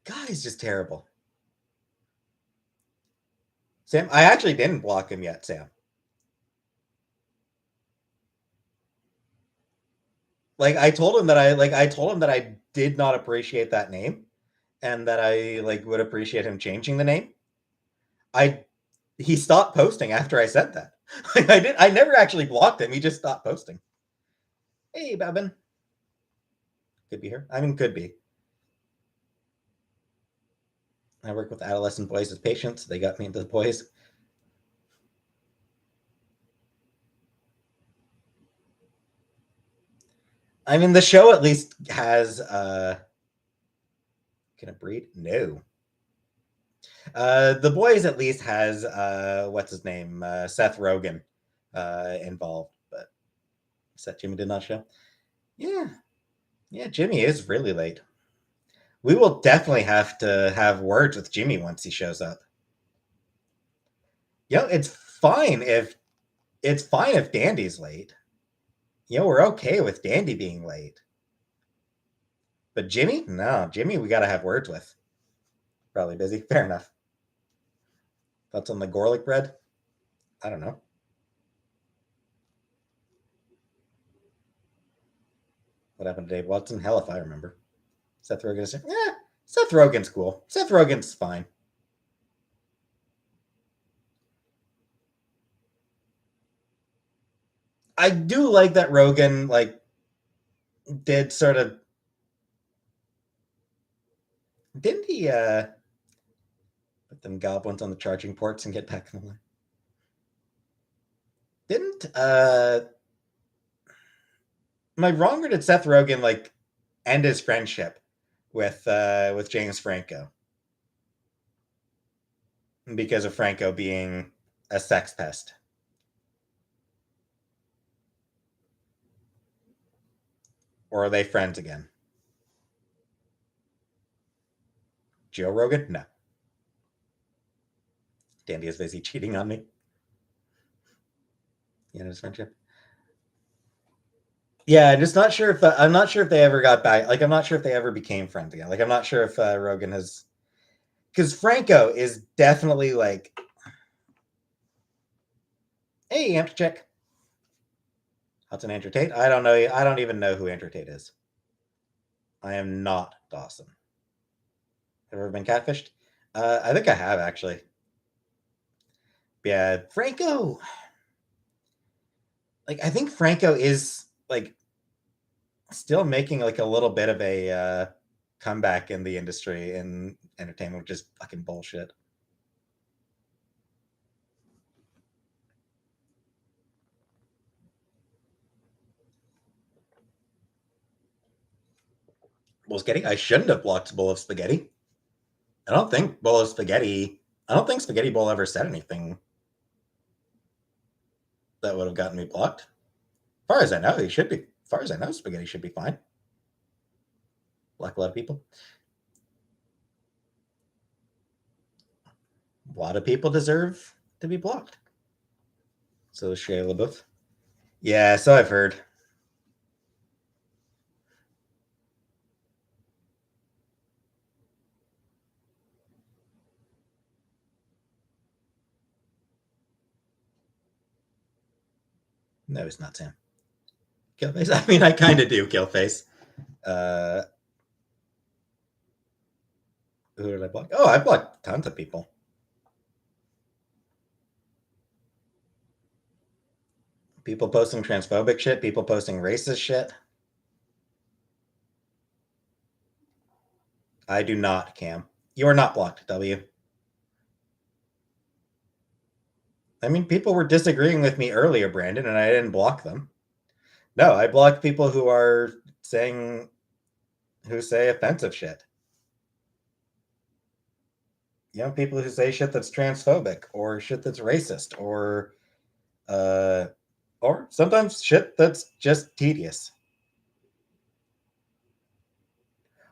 God, he's just terrible. Sam, I actually didn't block him yet, Sam. Like I told him that I did not appreciate that name and that I like would appreciate him changing the name. He stopped posting after I said that. I never actually blocked him. He just stopped posting. Hey, Babin. Could be her. I mean, could be. I work with adolescent boys as patients. They got me into the boys. I mean, the show at least has. Can it breed? No. The boys at least has what's his name? Seth Rogen involved, but Seth Jimmy did not show. Yeah, yeah, Jimmy is really late. We will definitely have to have words with Jimmy once he shows up. It's fine if Dandy's late. We're okay with Dandy being late. But Jimmy? No, Jimmy we gotta have words with. Probably busy. Fair enough. Thoughts on the garlic bread? I don't know. What happened to Dave Watson? Hell if I remember. Seth Rogen is Seth Rogen's cool. Seth Rogen's fine. I do like that Rogen did sort of didn't he put them goblins on the charging ports and get back in the line? Didn't am I wrong or did Seth Rogen end his friendship with James Franco because of Franco being a sex pest? Or are they friends again? Joe Rogan? No. Dandy is busy cheating on me. The end of his friendship. Yeah, I'm not sure if they ever got back. I'm not sure if they ever became friends again. I'm not sure if Rogan has, because Franco is definitely hey, Amp check. Hudson Andrew Tate. I don't know. I don't even know who Andrew Tate is. I am not Dawson. Ever been catfished? I think I have actually. Yeah, Franco. I think Franco is still making a little bit of a comeback in the industry in entertainment, which is fucking bullshit. Bowl of Spaghetti. I shouldn't have blocked Bowl of Spaghetti. I don't think Bowl of Spaghetti. I don't think Spaghetti Bowl ever said anything that would have gotten me blocked. As far as I know, he should be. As far as I know, Spaghetti should be fine. Block a lot of people. A lot of people deserve to be blocked. So Shia LaBeouf. Yeah, so I've heard. No, it's not Sam. Killface. I mean, I kind of do Killface. Uh, who did I block? Oh, I blocked tons of people. People posting transphobic shit. People posting racist shit. I do not, Cam. You are not blocked, W. I mean, people were disagreeing with me earlier, Brandon, and I didn't block them. No, I blocked people who are saying who say offensive shit. People who say shit that's transphobic or shit that's racist uh or sometimes shit that's just tedious.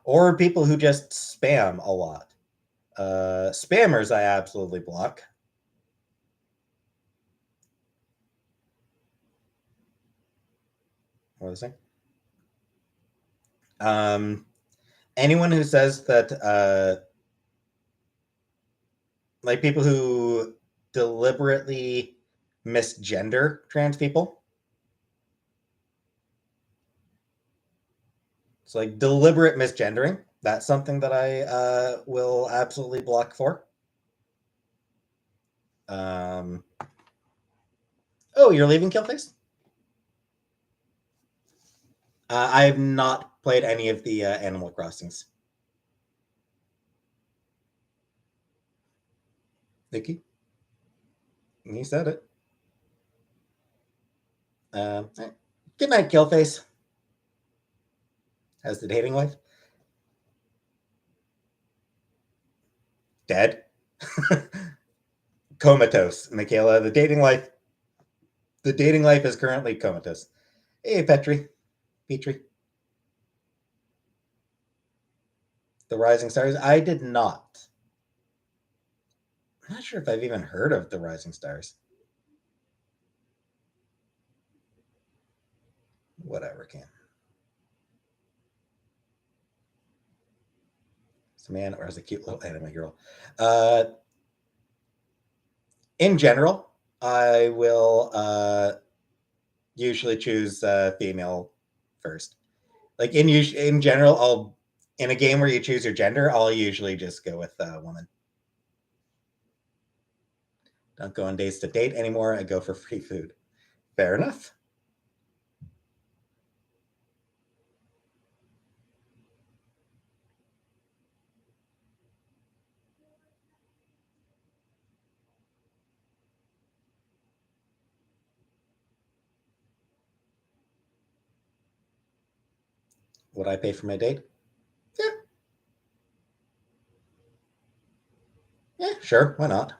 Or people who just spam a lot. Spammers I absolutely block. What was I saying? Anyone who says that people who deliberately misgender trans people. It's deliberate misgendering. That's something that I will absolutely block for. Oh, you're leaving Killface? I have not played any of the Animal Crossings. Nikki, you said it. Good night, Killface. How's the dating life? Dead. Comatose, Michaela. The dating life is currently comatose. Hey, Petrie. The Rising Stars. I did not. I'm not sure if I've even heard of the Rising Stars. Whatever, Cam. It's a man or as a cute little anime girl. In general, I will usually choose female first. Like in general, I'll in a game where you choose your gender, I'll usually just go with a woman. Don't go on dates to date anymore. I go for free food. Fair enough. Would I pay for my date? Yeah, yeah, sure. Why not?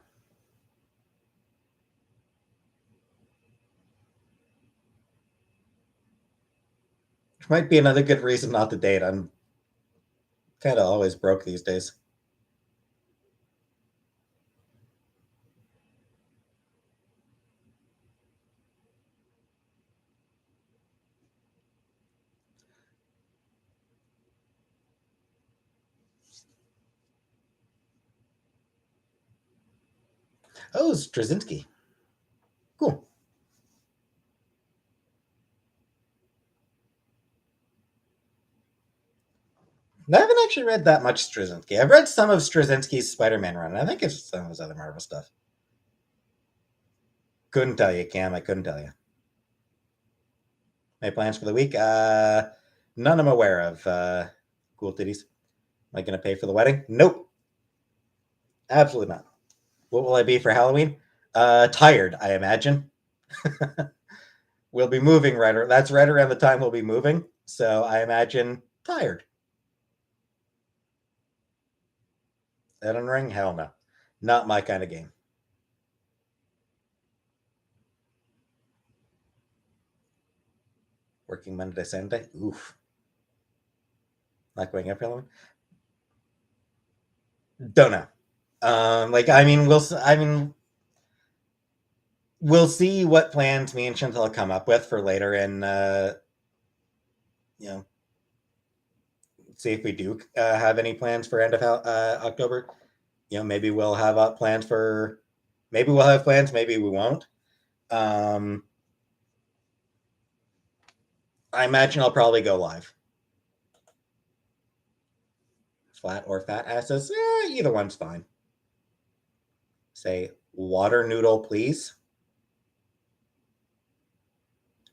Which might be another good reason not to date. I'm kind of always broke these days. Oh, Straczynski. Cool. I haven't actually read that much Straczynski. I've read some of Straczynski's Spider-Man run. I think it's some of his other Marvel stuff. Couldn't tell you, Cam. I couldn't tell you. My plans for the week? None I'm aware of. Cool titties. Am I going to pay for the wedding? Nope. Absolutely not. What will I be for Halloween? Tired, I imagine. We'll be moving that's right around the time we'll be moving. So I imagine tired. Elden Ring? Hell no. Not my kind of game. Working Monday to Sunday? Oof. Not going up Halloween? Don't know. We'll see what plans me and Chantal come up with for later in you know, see if we do have any plans for end of October. Maybe we'll have plans for. Maybe we'll have plans. Maybe we won't. I imagine I'll probably go live. Flat or fat asses. Either one's fine. Say water noodle, please.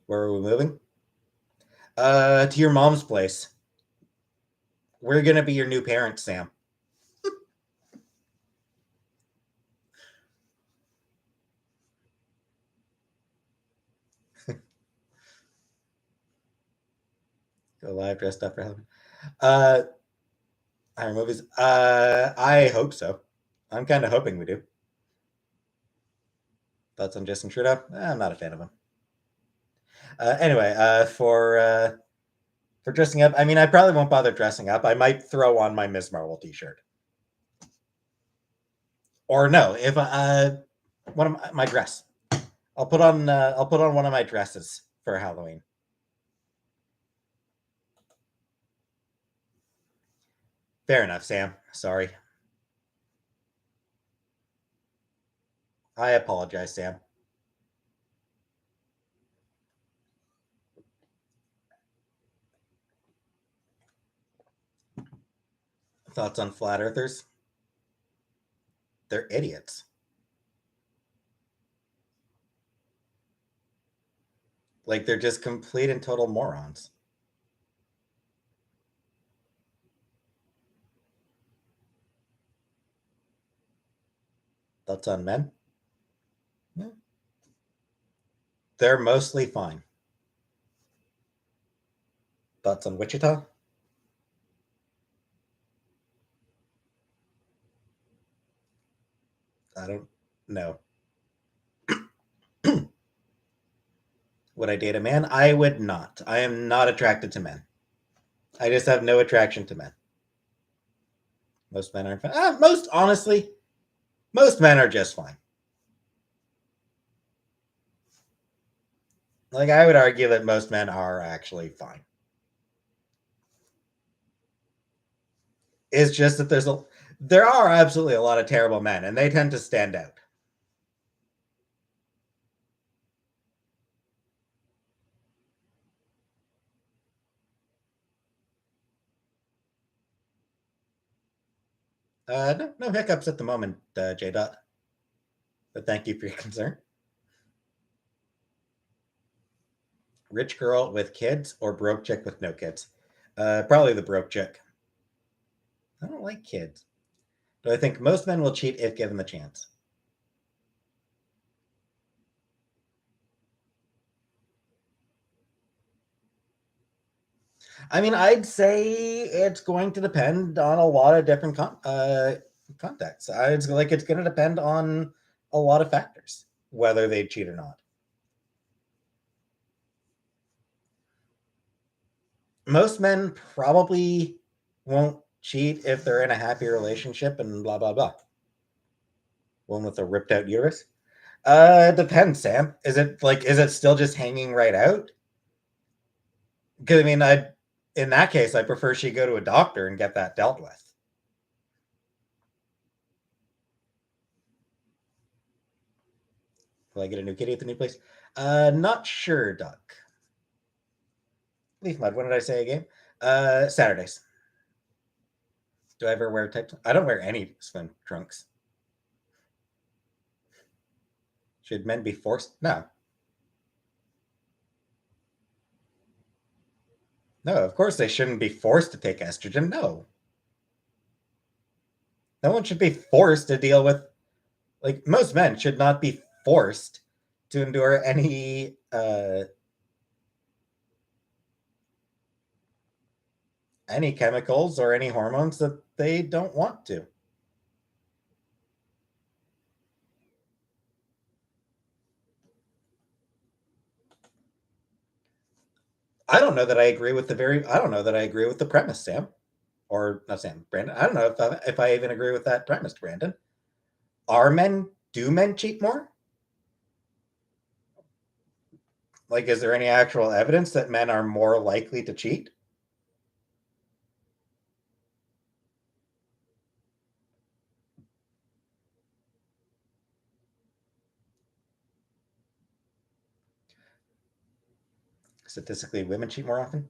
Where are we moving? To your mom's place. We're gonna be your new parents, Sam. Go live dressed up for Halloween. Horror movies. I hope so. I'm kind of hoping we do. Thoughts on Justin Trudeau? I'm not a fan of him. Anyway, for dressing up, I mean, I probably won't bother dressing up. I might throw on my Ms. Marvel T-shirt, or no, if one of my dress. I'll put on one of my dresses for Halloween. Fair enough, Sam. Sorry. I apologize, Sam. Thoughts on flat earthers? They're idiots. Like they're just complete and total morons. Thoughts on men? Yeah. They're mostly fine. Thoughts on Wichita? I don't know. Would I date a man? I would not. I am not attracted to men. I just have no attraction to men. Most men aren't. Most honestly, most men are just fine. Like I would argue that most men are actually fine. It's just that there are absolutely a lot of terrible men, and they tend to stand out. No hiccups at the moment, J. Dot. But thank you for your concern. Rich girl with kids or broke chick with no kids? Probably the broke chick. I don't like kids. But I think most men will cheat if given the chance. I mean, I'd say it's going to depend on a lot of different contexts. It's going to depend on a lot of factors whether they cheat or not. Most men probably won't cheat if they're in a happy relationship and blah blah blah. One with a ripped out uterus. Depends, Sam. Is it still just hanging right out? Because I mean, I in that case, I prefer she go to a doctor and get that dealt with. Will I get a new kitty at the new place? Not sure, Duck. Leaf mud. When did I say a game? Saturdays. Do I ever wear type? I don't wear any swim trunks. Should men be forced? No. No, of course they shouldn't be forced to take estrogen. No. No one should be forced to deal with, like, most men should not be forced to endure any chemicals or any hormones that they don't want to. I don't know that I agree with the premise, Sam. Or not Sam, Brandon. I don't know if I even agree with that premise, Brandon. Do men cheat more? Like, is there any actual evidence that men are more likely to cheat? Statistically, women cheat more often.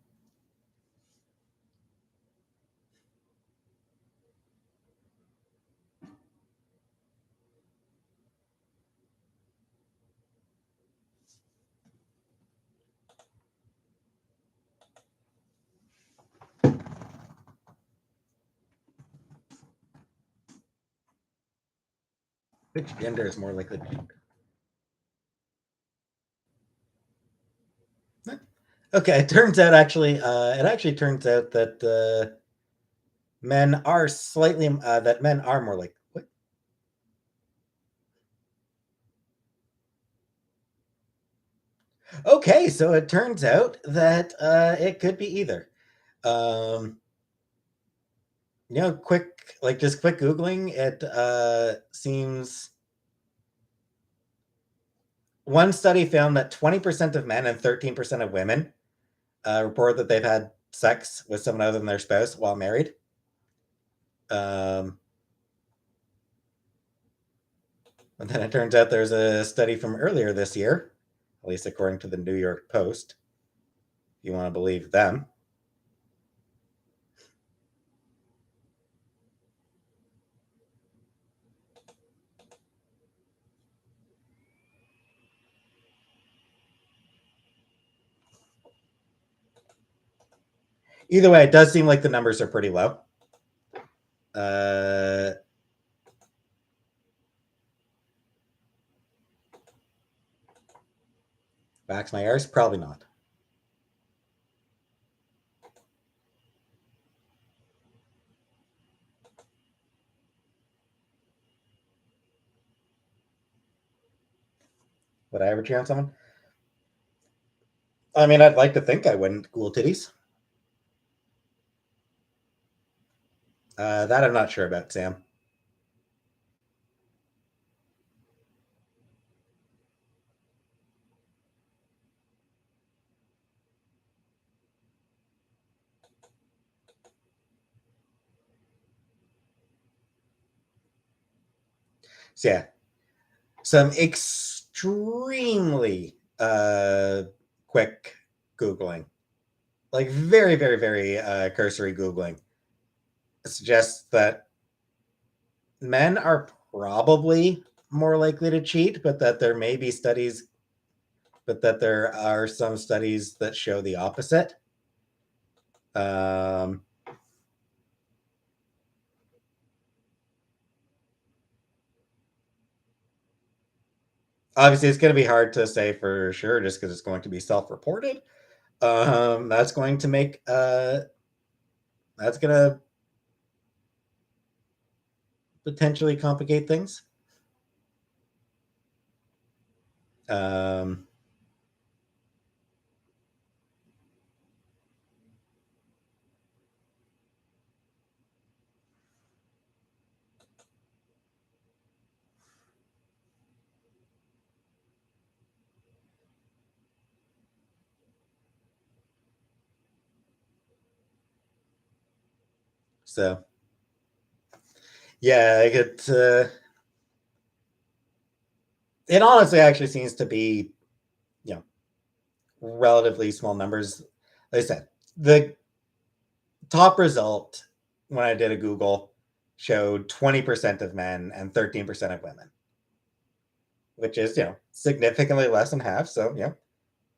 Which gender is more likely to cheat? Okay, it actually turns out that men are more like. What? Okay, so it turns out that it could be either. Um, quick googling, it seems one study found that 20% of men and 13% of women report that they've had sex with someone other than their spouse while married. Um, and then it turns out there's a study from earlier this year, at least according to the New York Post, if you want to believe them. Either way, it does seem like the numbers are pretty low. Uh, Wax my arse? Probably not. Would I ever cheat on someone? I mean, I'd like to think I wouldn't. Cool titties. That I'm not sure about, Sam. So yeah, some extremely quick Googling, like very, very, very cursory Googling, suggests that men are probably more likely to cheat, but that there may be studies, but that there are some studies that show the opposite. Um, Obviously, it's going to be hard to say for sure just because it's going to be self-reported. That's going to make that's going to potentially complicate things. Um, so yeah, it honestly actually seems to be, you know, relatively small numbers. Like I said, the top result when I did a Google showed 20% of men and 13% of women, which is, significantly less than half. So,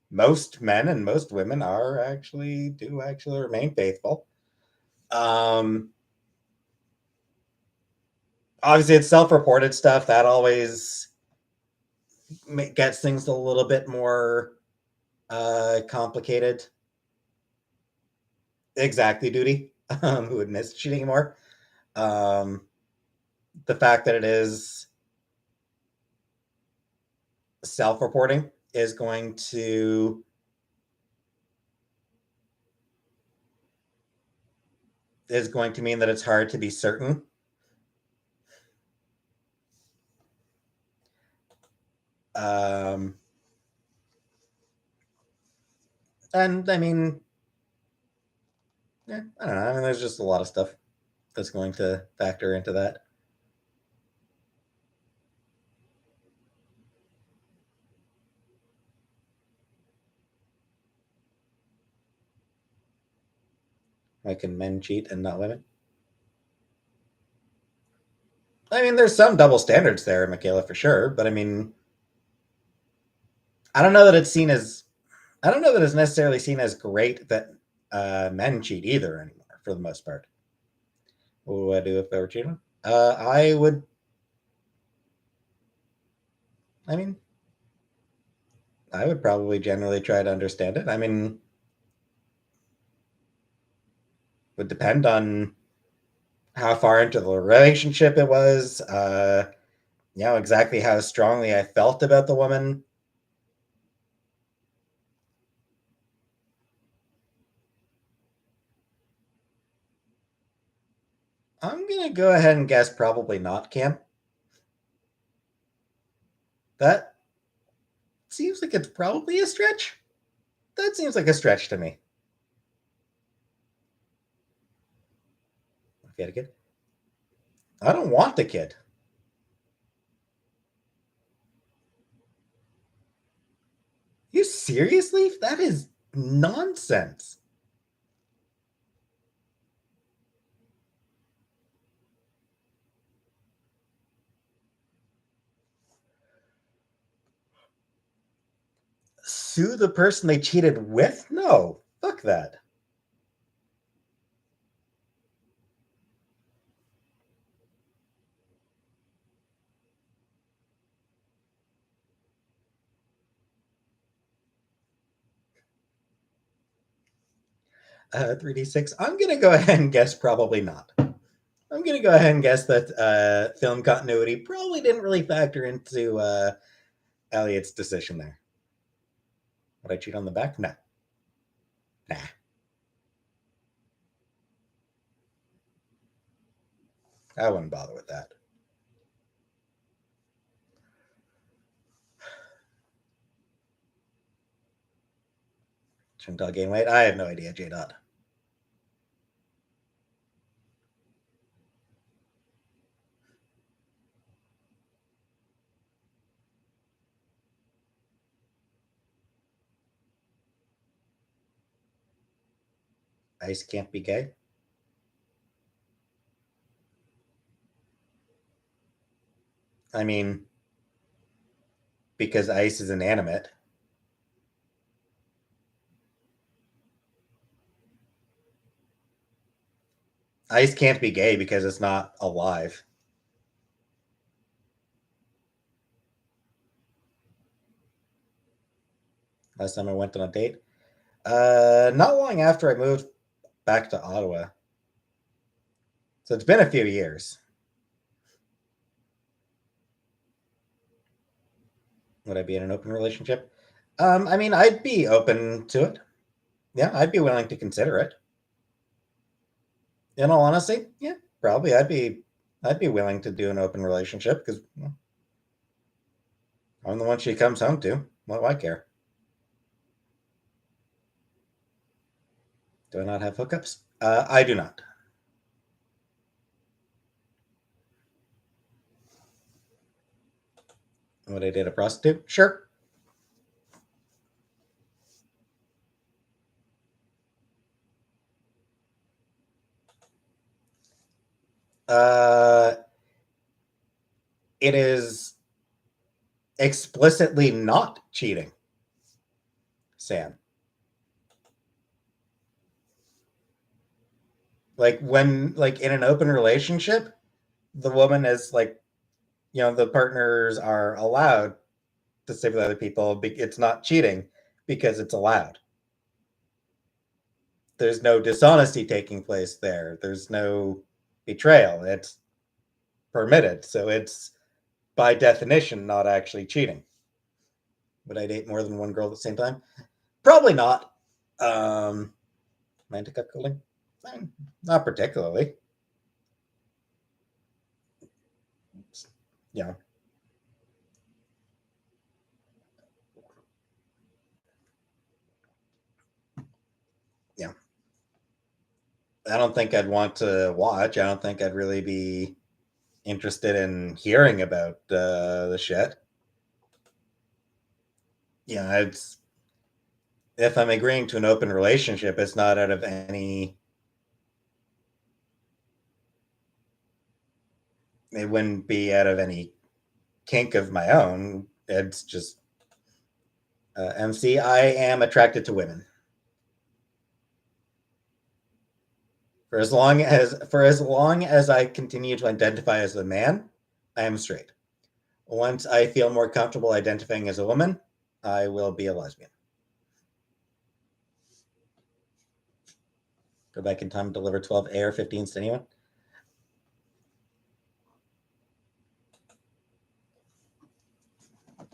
most men and most women do actually remain faithful. Um, Obviously, it's self-reported stuff that always gets things a little bit more complicated. Exactly, duty. Who admits cheating more? Um, the fact that it is self-reporting is going to mean that it's hard to be certain. Um, and I mean, I don't know. I mean, there's just a lot of stuff that's going to factor into that. Why can men cheat and not women? I mean, there's some double standards there, Michaela, for sure. But I mean, I don't know that it's seen as I don't know that it's necessarily seen as great that men cheat either anymore, for the most part. What would I do if I were cheating? I would. I mean, I would probably generally try to understand it. I mean, would depend on how far into the relationship it was. Exactly how strongly I felt about the woman. I'm gonna go ahead and guess probably not, Cam. That seems like it's probably a stretch. That seems like a stretch to me. Get a kid? I don't want the kid. You seriously? That is nonsense. Sue the person they cheated with? No. Fuck that. 3D6. I'm gonna go ahead and guess probably not. I'm gonna go ahead and guess that film continuity probably didn't really factor into Elliot's decision there. Would I cheat on the back? No. Nah. I wouldn't bother with that. Shouldn't gain weight? I have no idea, J. Dot. Ice can't be gay? I mean, because ice is inanimate. Ice can't be gay because it's not alive. Last time I went on a date? Not long after I moved back to Ottawa. So it's been a few years. Would I be in an open relationship? I mean, I'd be open to it. Yeah, I'd be willing to consider it. In all honesty, yeah, probably I'd be willing to do an open relationship because I'm the one she comes home to. What do I care? Do I not have hookups? I do not. Would I date a prostitute? Sure. Uh, it is explicitly not cheating, Sam. Like in an open relationship, the woman is like, the partners are allowed to stay with other people. It's not cheating because it's allowed. There's no dishonesty taking place there. There's no betrayal. It's permitted. So it's by definition not actually cheating. Would I date more than one girl at the same time? Probably not. Romantic cuckolding? Not particularly. Yeah. Yeah. I don't think I'd want to watch. I don't think I'd really be interested in hearing about the shit. Yeah, it's if I'm agreeing to an open relationship, it's not out of any. It wouldn't be out of any kink of my own. It's just MC. I am attracted to women. For as long as I continue to identify as a man, I am straight. Once I feel more comfortable identifying as a woman, I will be a lesbian. Go back in time and deliver 12 AR-15s to anyone.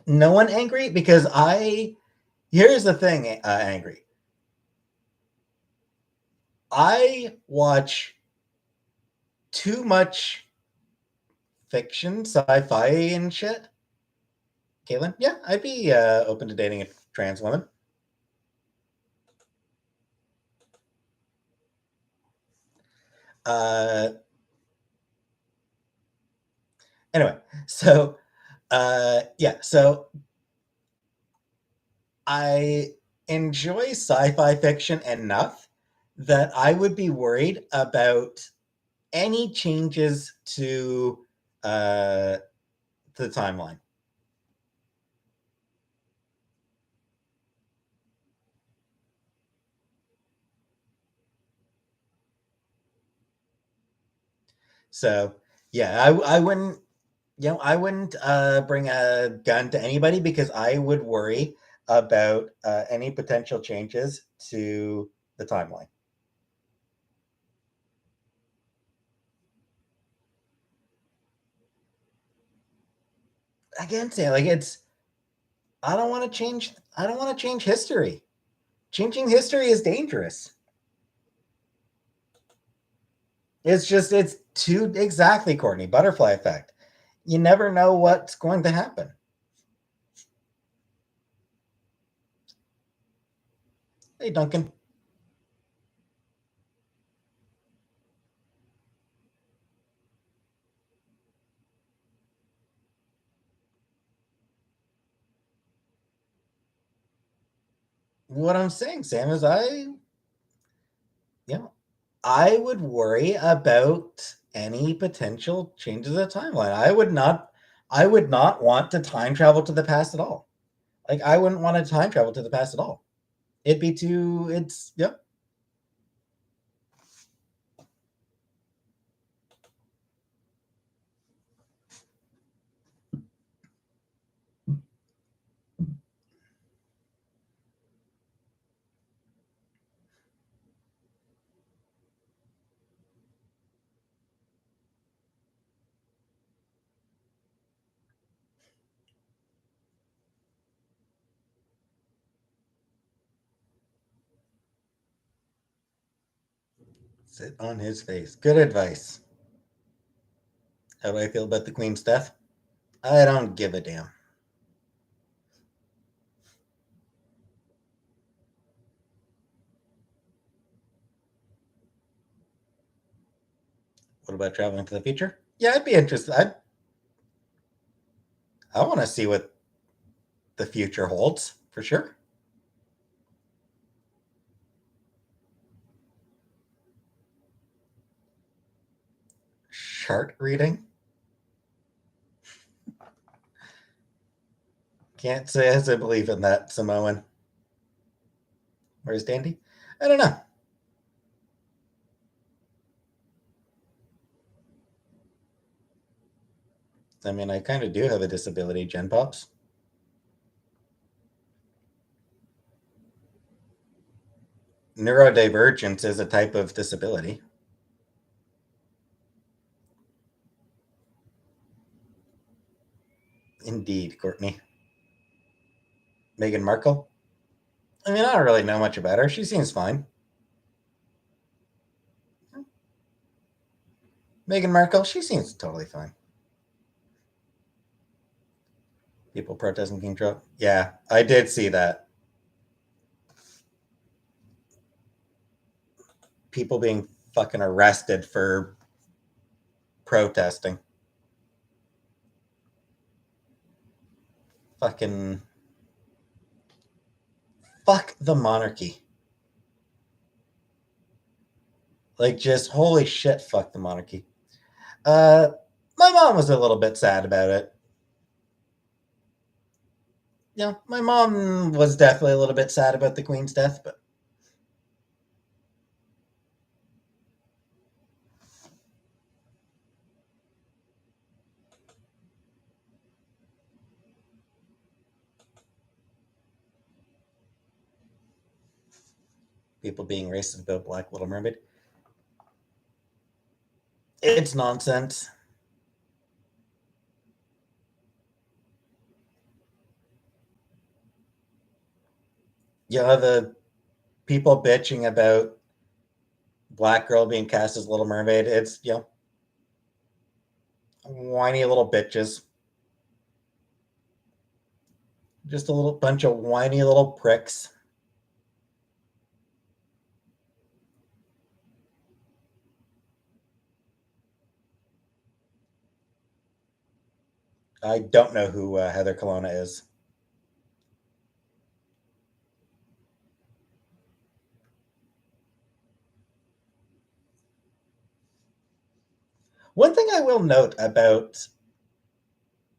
No one angry because here's the thing, angry. I watch too much fiction, sci-fi, and shit. Caitlin, yeah, I'd be open to dating a trans woman. Uh, anyway, so yeah, so I enjoy sci-fi fiction enough that I would be worried about any changes to the timeline. So yeah, I wouldn't bring a gun to anybody because I would worry about any potential changes to the timeline. again, say like it's. I don't want to change. I don't want to change history. Changing history is dangerous. It's too exactly, Courtney. Butterfly effect. You never know what's going to happen. Hey, Duncan. What I'm saying, Sam, is you know, I would worry about any potential changes of the timeline. I would not want to time travel to the past at all. Like I wouldn't want to time travel to the past at all. It'd be too. It's yep. Sit on his face. Good advice. How do I feel about the Queen's death? I don't give a damn. What about traveling to the future? Yeah, I'd be interested. I want to see what the future holds for sure. Chart reading. Can't say as I believe in that, Samoan. Where's Dandy? I don't know. I mean, I kind of do have a disability, Gen Pops. Neurodivergence is a type of disability. Indeed, Courtney. Meghan Markle? I mean, I don't really know much about her. She seems fine. Meghan Markle, she seems totally fine. People protesting King Trump. Yeah, I did see that. People being fucking arrested for protesting. Fucking fuck the monarchy. Like just holy shit, fuck the monarchy. Uh my mom was a little bit sad about it. Yeah, my mom was definitely a little bit sad about the Queen's death, but people being racist about Black Little Mermaid. It's nonsense. You know, the people bitching about Black girl being cast as Little Mermaid, it's, you know, whiny little bitches. Just a little bunch of whiny little pricks. I don't know who Heather Colonna is. One thing I will note about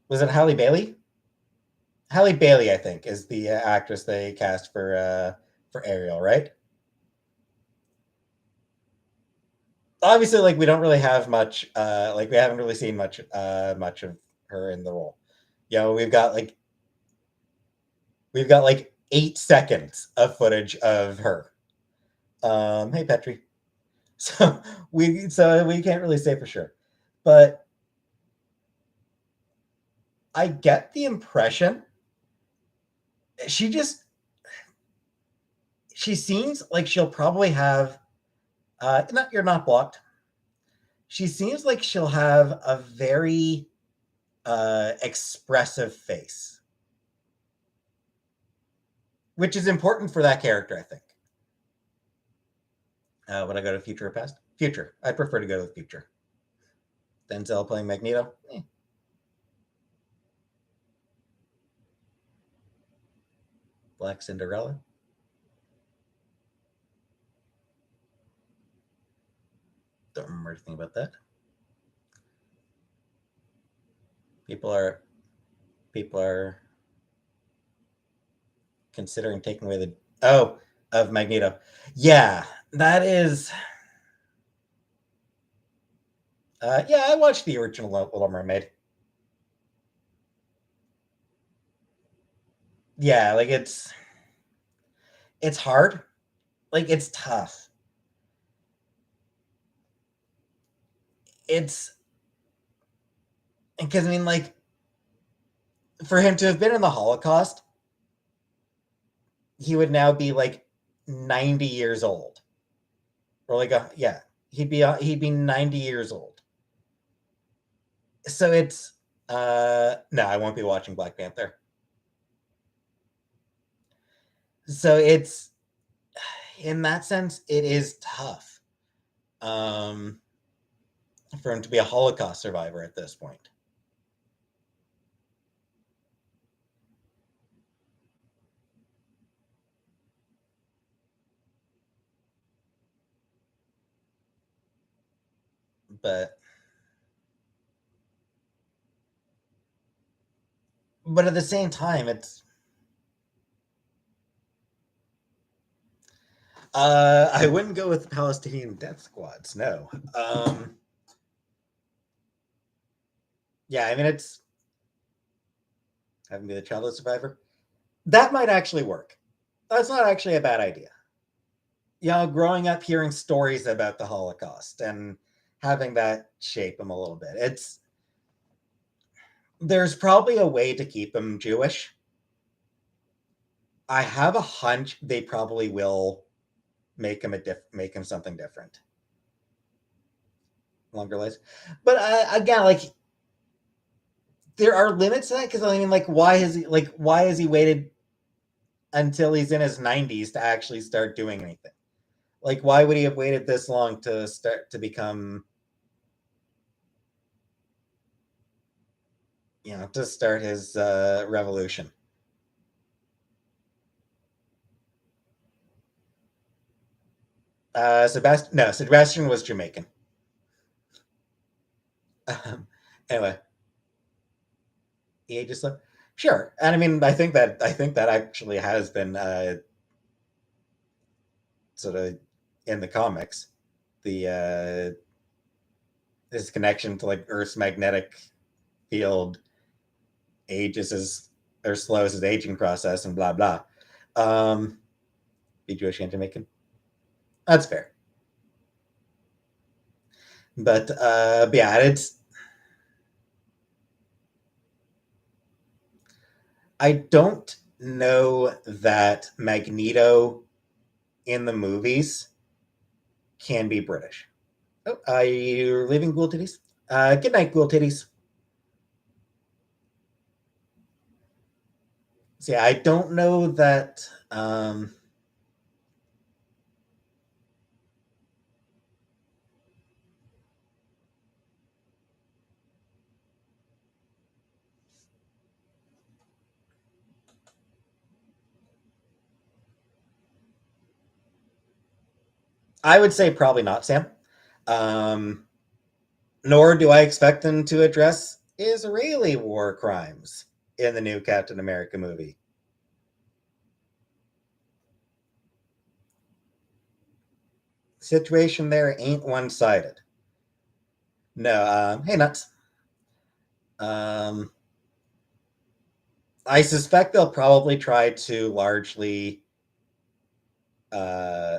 was it Halle Bailey? Halle Bailey, I think, is the actress they cast for Ariel, right? Obviously, like we don't really have much. Like we haven't really seen much of her in the role. You know, we've got like 8 seconds of footage of her. Hey Petri. So we can't really say for sure, but I get the impression she just she seems like she'll probably have not you're not blocked. She seems like she'll have a very expressive face, which is important for that character, I think. Would I go to future or past? Future. I prefer to go with future. Denzel playing Magneto. Black Cinderella. Don't remember anything about that. People are people are considering taking away the of Magneto. Yeah, that is. Yeah, I watched the original Little Mermaid. Yeah, like it's hard. Like it's tough. It's because I mean, like for him to have been in the Holocaust, he would now be like 90 years old, or like yeah, he'd be 90 years old. So it's no, I won't be watching Black Panther. So it's in that sense, it is tough um, for him to be a Holocaust survivor at this point. But at the same time, it's I wouldn't go with Palestinian death squads. No. Yeah, I mean it's having to be the childhood survivor. That might actually work. That's not actually a bad idea. You know, growing up hearing stories about the Holocaust and having that shape him a little bit. There's probably a way to keep him Jewish. I have a hunch they probably will make him something different. Longer lives, but again, like there are limits to that because I mean, like, why has he waited until he's in his 90s to actually start doing anything? Like, why would he have waited this long to start to become, to start his revolution? Sebastian, no, Sebastian was Jamaican. Anyway, he just sure, and I mean, I think that actually has been sort of in the comics. The his connection to like Earth's magnetic field ages as or slows his aging process and blah blah. Um, be Jewish and Jamaican. That's fair. But yeah, it's I don't know that Magneto in the movies can be British. Oh, you're leaving Ghoul Titties? Good night, Ghoul Titties. So yeah, I don't know that. I would say probably not, Sam. Um, Nor do I expect them to address Israeli war crimes in the new Captain America movie. Situation there ain't one sided. No, hey, nuts. Um, I suspect they'll probably try to largely, uh,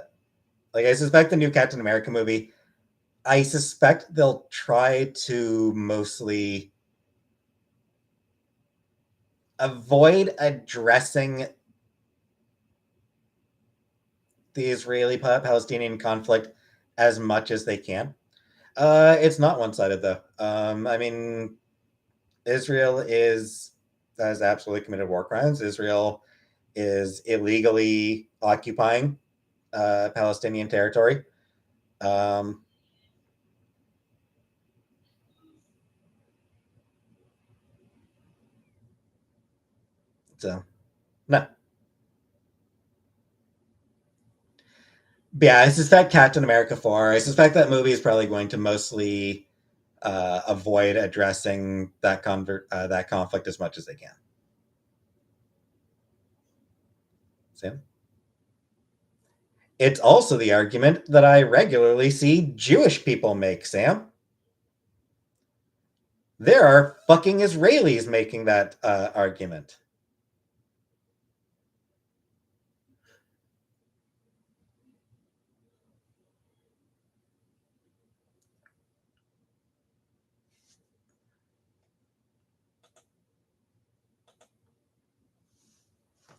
like, I suspect the new Captain America movie, I suspect they'll try to mostly avoid addressing the Israeli-Palestinian conflict as much as they can. It's not one-sided though. I mean, Israel has absolutely committed war crimes. Israel is illegally occupying Palestinian territory. Um, so no, but yeah, I suspect Captain America 4. I suspect that movie is probably going to mostly avoid addressing that conflict as much as they can. Sam? It's also the argument that I regularly see Jewish people make, Sam. There are fucking Israelis making that argument.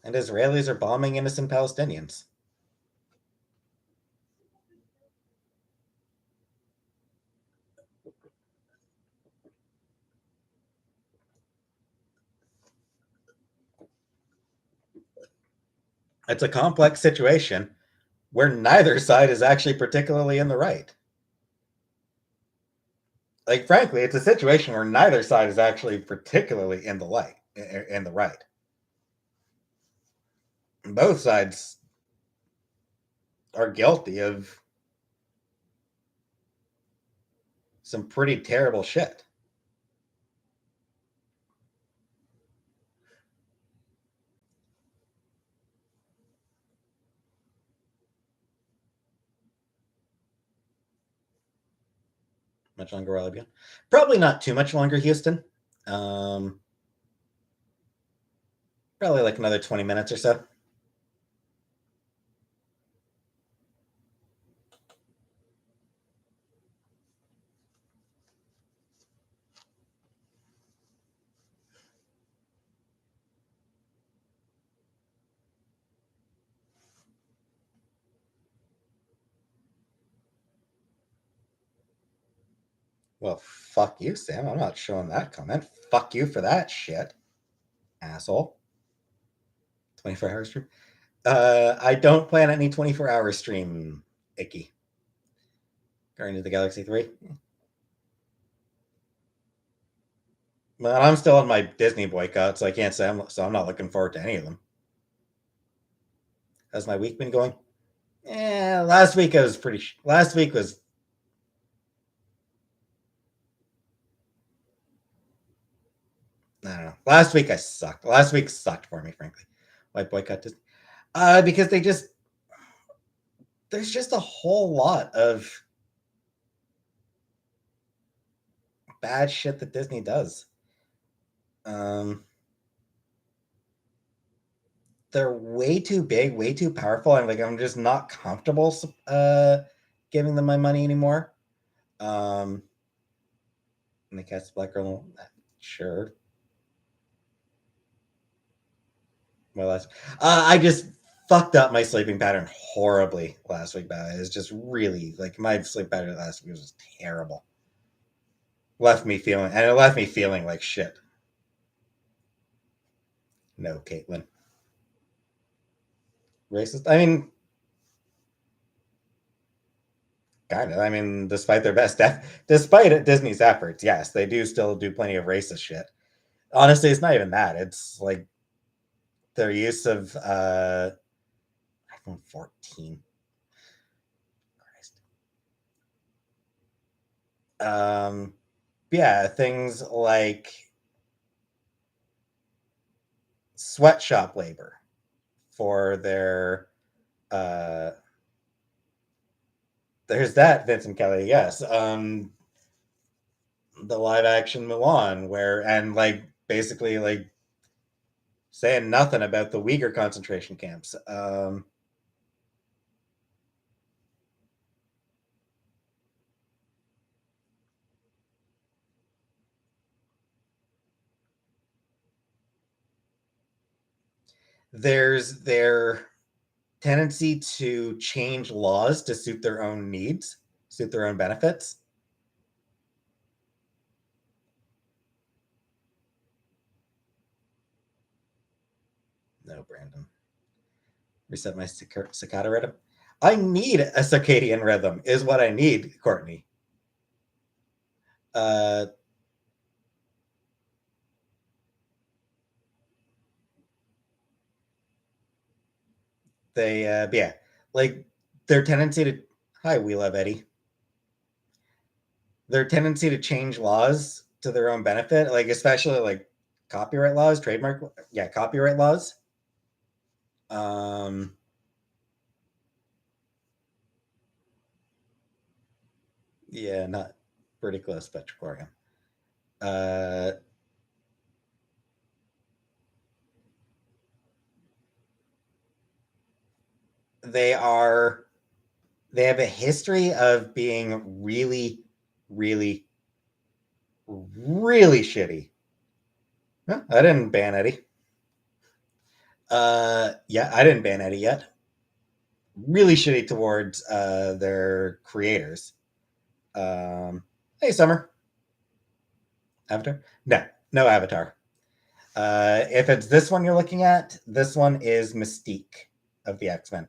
And Israelis are bombing innocent Palestinians. It's a complex situation where neither side is actually particularly in the right. Like, frankly, it's a situation where neither side is actually particularly in the light, in the right. Both sides are guilty of some pretty terrible shit. Much longer will I be on? Probably not too much longer, Houston. Um, Probably like another 20 minutes or so. Well, fuck you, Sam. I'm not showing that comment. Fuck you for that shit, asshole. 24-hour stream. I don't plan any 24-hour stream, Icky. Guardians of the Galaxy 3. But I'm still on my Disney boycott, so I can't say I'm not looking forward to any of them. How's my week been going? Yeah, last week I was pretty. Last week was. I don't know. Last week I sucked. Last week sucked for me, frankly. Why boycott Disney? Because there's just a whole lot of bad shit that Disney does. Um, they're way too big, way too powerful. I'm just not comfortable giving them my money anymore. And they cast Black Girl. Sure. Well, I just fucked up my sleeping pattern horribly last week. But it's just really like my sleep pattern last week was just terrible. It left me feeling like shit. No, Caitlin. Racist. I mean, kind of. I mean, despite Disney's efforts, yes, they do still do plenty of racist shit. Honestly, it's not even that. It's like their use of iPhone 14. Christ. Um, yeah, things like sweatshop labor for their uh there's that Vincent Kelly, yes. The live action Mulan where and like basically like saying nothing about the Uyghur concentration camps. There's their tendency to change laws to suit their own needs, suit their own benefits. No, Brandon. Reset my cicada rhythm. I need a circadian rhythm, is what I need, Courtney. Uh, yeah, like their tendency to. Hi, we love Eddie. Their tendency to change laws to their own benefit, like especially like copyright laws, copyright laws. Um, yeah, not pretty close, Petrichorium. Uh, they are they have a history of being really, really, really shitty. Huh, I didn't ban Eddie. Yeah, I didn't ban Eddie yet. Really shitty towards their creators. Hey, Summer. Avatar? No, no Avatar. If it's this one you're looking at, this one is Mystique of the X-Men.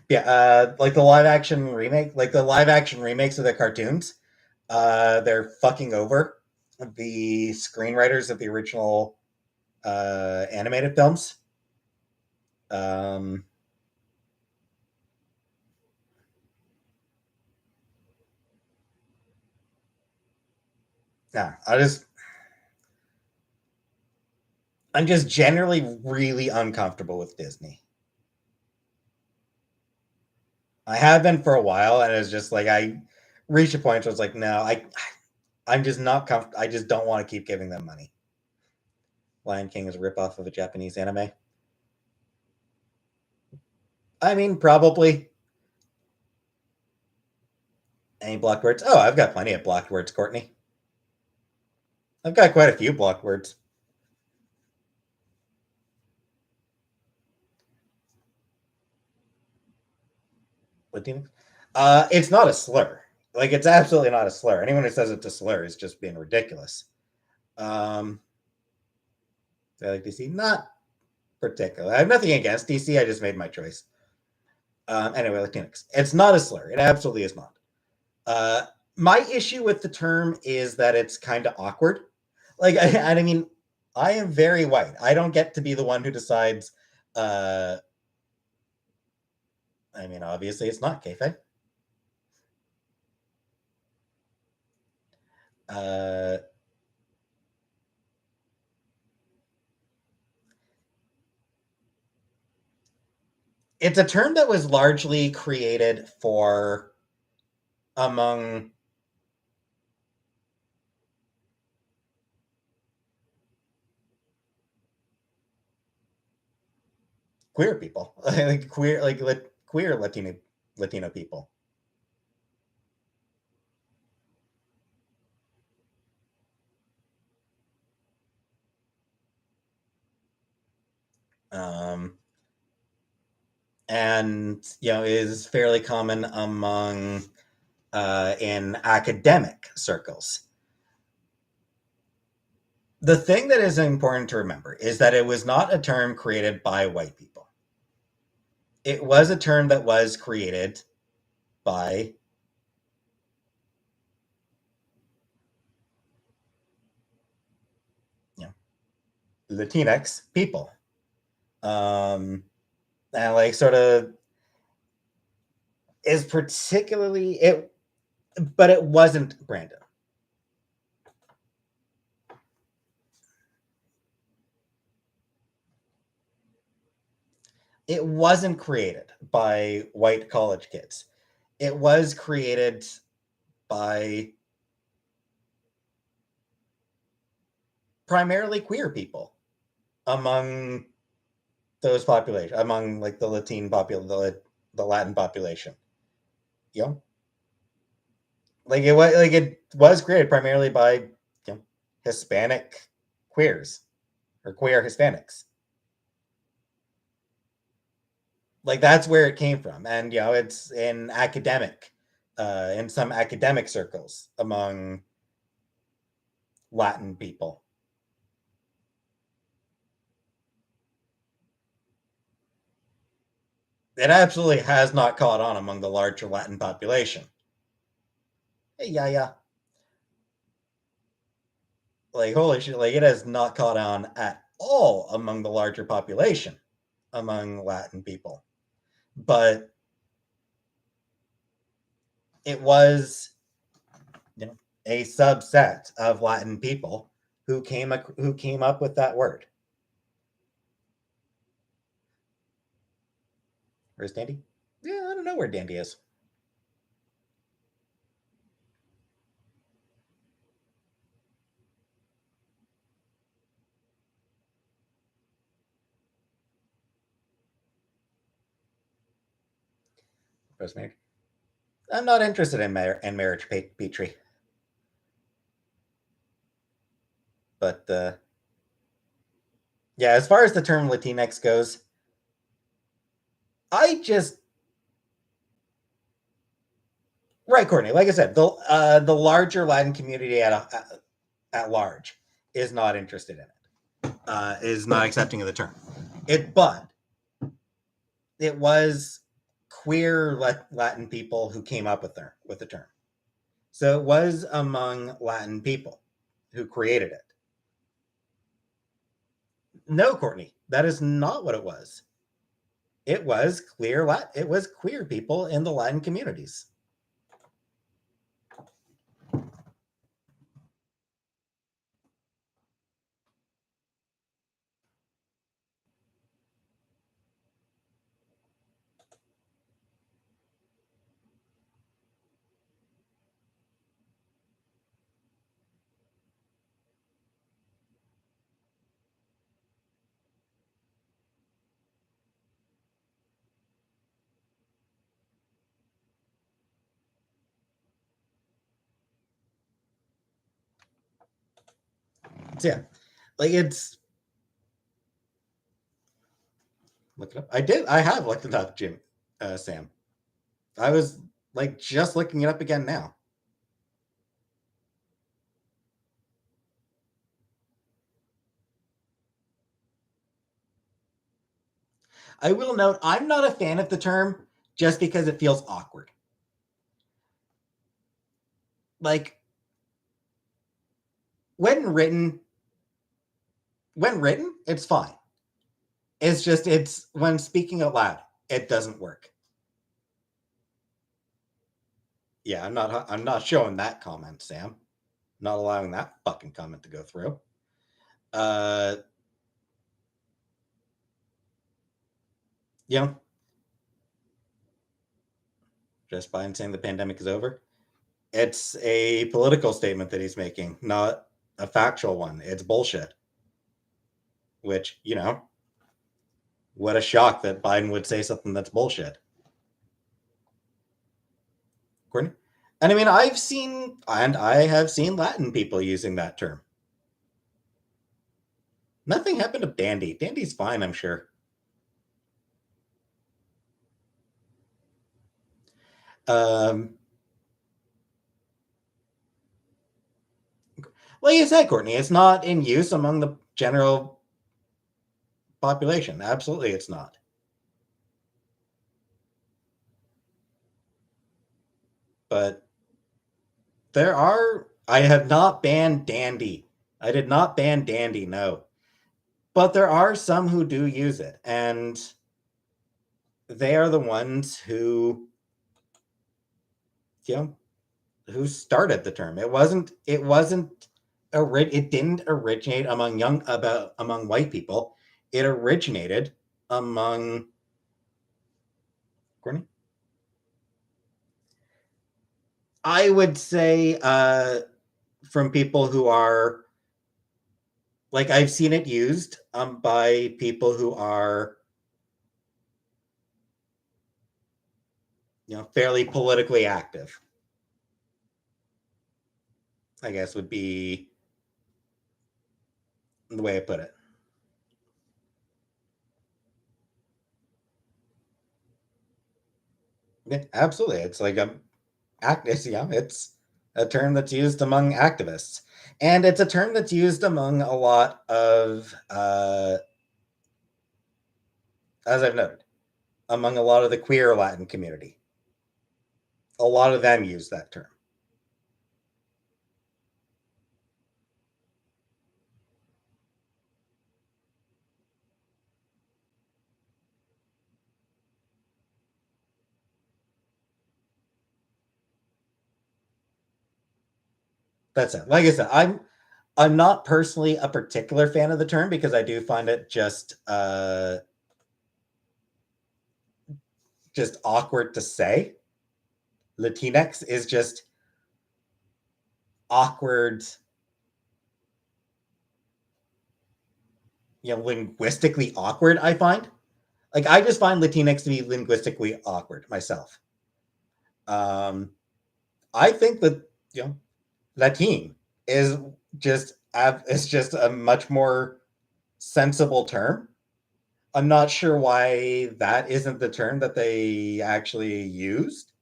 Yeah, like the live action remake, like the live action remakes of the cartoons, they're fucking over the screenwriters of the original animated films. Um, yeah, I'm just generally really uncomfortable with Disney. I have been for a while, and it's just like I reached a point where I was like, no, I'm just not comfortable. I just don't want to keep giving them money. Lion King is a ripoff of a Japanese anime. I mean, probably any blocked words. Oh, I've got plenty of blocked words, Courtney. I've got quite a few blocked words. Latinx. It's not a slur. Like it's absolutely not a slur. Anyone who says it's a slur is just being ridiculous. Um, I like DC. Not particularly. I have nothing against DC. I just made my choice. Anyway, Latinx. It's not a slur. It absolutely is not. Uh, my issue with the term is that it's kind of awkward. Like, I mean, I am very white. I don't get to be the one who decides. Uh, I mean, obviously, it's not kayfabe. Uh, it's a term that was largely created for among queer people, like queer Latino people. Um, and is fairly common among in academic circles. The thing that is important to remember is that it was not a term created by white people. It was a term that was created by you know Latinx people, and like sort of is particularly it, but it wasn't Brandon. It wasn't created by white college kids. It was created by primarily queer people among those population among like the Latin population, the Latin population. You know, it was created primarily by Hispanic queers or queer Hispanics. Like that's where it came from, and it's in some academic circles among Latin people. It absolutely has not caught on among the larger Latin population. Hey, yeah. Like, holy shit, like, it has not caught on at all among the larger population among Latin people. But it was, a subset of Latin people who came up with that word. Where's Dandy? Yeah, I don't know where Dandy is. Rosemary. I'm not interested in marriage, Petrie. But yeah, as far as the term Latinx goes, I just right, Courtney. Like I said, the larger Latin community at large is not interested in it. Is not accepting of the term. But it was queer Latin people who came up with the term. So it was among Latin people who created it. No, Courtney, that is not what it was. It was It was queer people in the Latin communities. So yeah, like it's look it up. I did. I have looked it up, Sam. I was like just looking it up again now. I will note I'm not a fan of the term just because it feels awkward. Like when written, it's fine. It's just it's when speaking out loud, it doesn't work. Yeah, I'm not showing that comment, Sam. Not allowing that fucking comment to go through. Uh you know, just by saying the pandemic is over. It's a political statement that he's making, not a factual one. It's bullshit. Which, what a shock that Biden would say something that's bullshit. Courtney? And I mean, I have seen Latin people using that term. Nothing happened to Dandy. Dandy's fine, I'm sure. Um, like you said, Courtney, it's not in use among the general population. Absolutely, it's not. But I have not banned Dandy. I did not ban Dandy, no. But there are some who do use it, and they are the ones you know, who started the term. It didn't originate among white people. It originated among Courtney? I would say from people who are like I've seen it used by people who are fairly politically active. I guess would be the way I put it. Yeah, absolutely. It's like a activist. Yeah, it's a term that's used among activists, and it's a term that's used among a lot of, as I've noted, among a lot of the queer Latin community. A lot of them use that term. That's it. Like I said, I'm not personally a particular fan of the term because I do find it just awkward to say. Latinx is just awkward, linguistically awkward, I find. Like I just find Latinx to be linguistically awkward myself. Um I think that, Latin is just a much more sensible term. I'm not sure why that isn't the term that they actually used.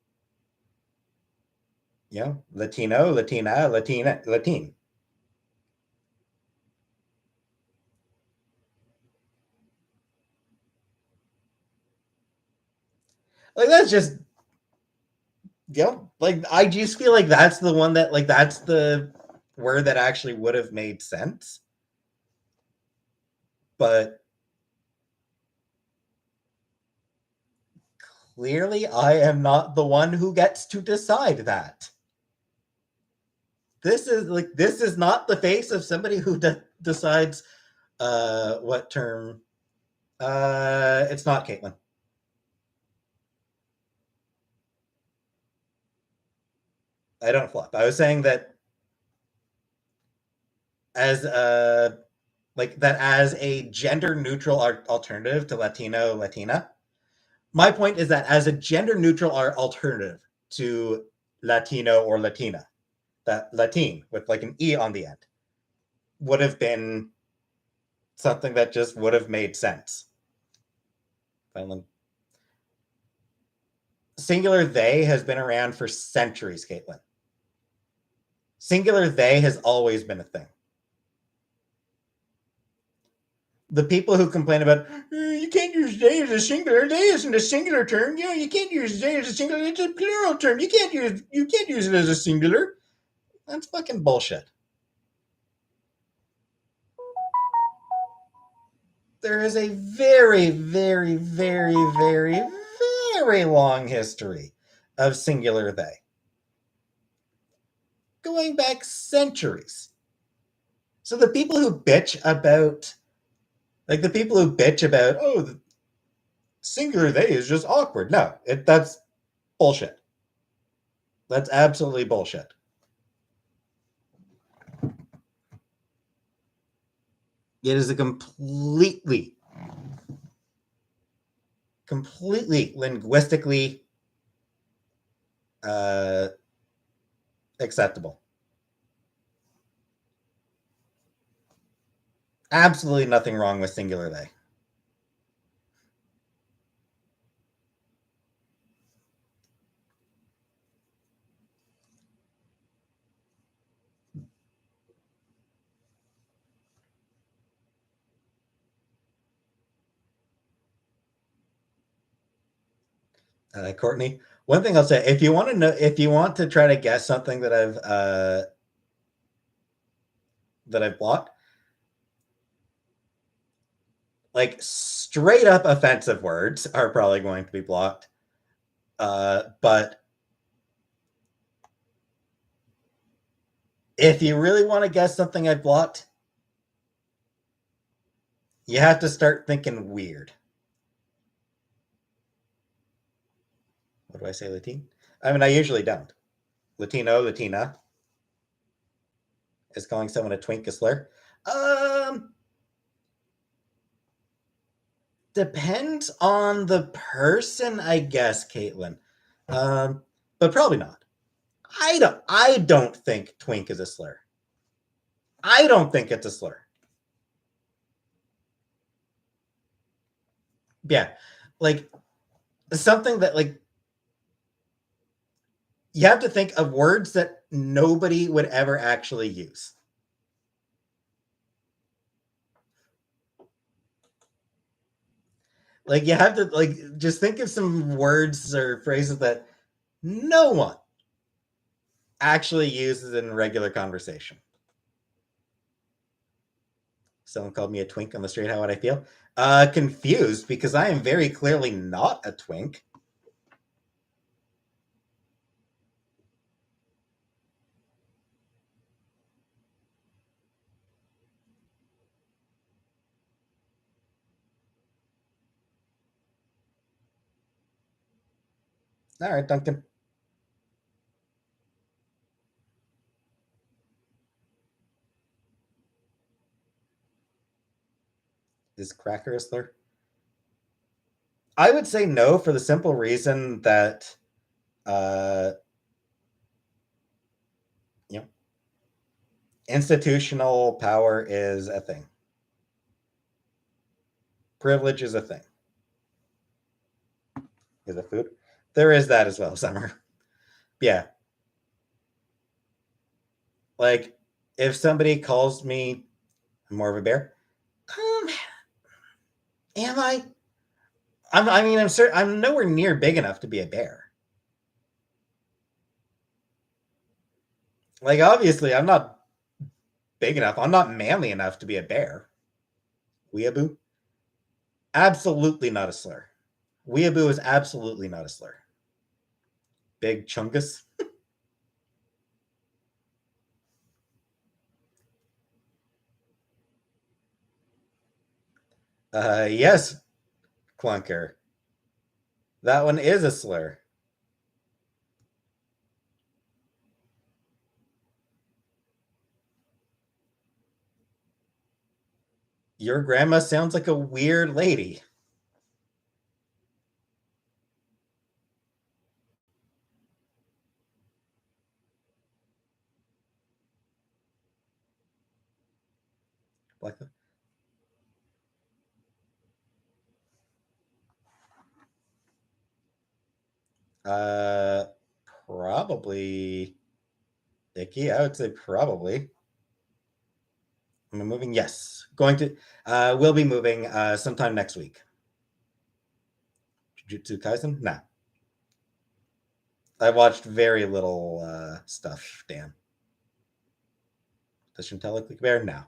Latino, Latina, Latina, Latin. Like that's just, like I just feel like that's the one that, like, that's the word that actually would have made sense. But clearly I am not the one who gets to decide that. This is not the face of somebody who decides what term. It's not Caitlin. I don't flop. I was saying that as a gender neutral alternative to Latino, Latina. My point is that as a gender neutral alternative to Latino or Latina, that Latin with like an E on the end would have been something that just would have made sense. Singular they has been around for centuries, Caitlin. Singular they has always been a thing. The people who complain about, you can't use they as a singular, they isn't a singular term. You can't use they as a singular. It's a plural term. You can't use it as a singular. That's fucking bullshit. There is a very, very, very, very, very long history of singular they, going back centuries. So the people who bitch about, oh, the singular they is just awkward. No, that's bullshit. That's absolutely bullshit. It is a completely linguistically uh, acceptable. Absolutely nothing wrong with singular they. Courtney, one thing I'll say, if you want to try to guess something that I've blocked, like straight up offensive words are probably going to be blocked. But if you really want to guess something I've blocked, you have to start thinking weird. What do I say, Latin? I mean, I usually don't. Latino, Latina is calling someone a twink a slur. Um, Depends on the person, I guess, Caitlin. But probably not. I don't think twink is a slur. I don't think it's a slur. Yeah. Like something that like you have to think of words that nobody would ever actually use. Like you have to like just think of some words or phrases that no one actually uses in regular conversation. Someone called me a twink on the street. How would I feel? Confused because I am very clearly not a twink. All right, Duncan. Is cracker a slur? I would say no for the simple reason that uh, you know institutional power is a thing. Privilege is a thing. Is it food? There is that as well, Summer. Yeah. Like if somebody calls me more of a bear, um, am I? I mean, I'm certain I'm nowhere near big enough to be a bear. Like obviously, I'm not big enough. I'm not manly enough to be a bear. Weeaboo? Absolutely not a slur. Weeaboo is absolutely not a slur. Big chungus? Yes, clunker. That one is a slur. Your grandma sounds like a weird lady. Like, uh, probably icky. I would say probably. Am I moving? Yes. Going to. We'll be moving sometime next week. Jujutsu Kaisen? Nah. I watched very little stuff. Dan. Does Chantel look like a bear? No.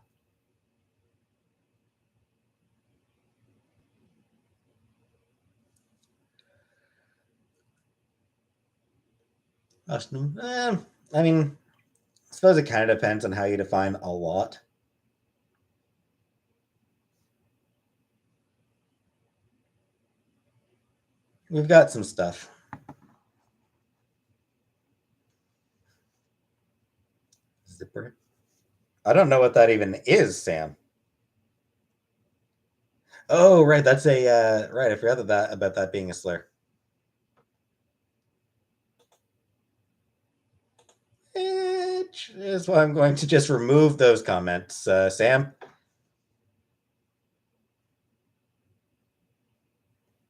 I mean, I suppose it kind of depends on how you define a lot. We've got some stuff. Zipper. I don't know what that even is, Sam. Oh, right. That's a right. I forgot that about that being a slur. Which is why I'm going to just remove those comments. Sam,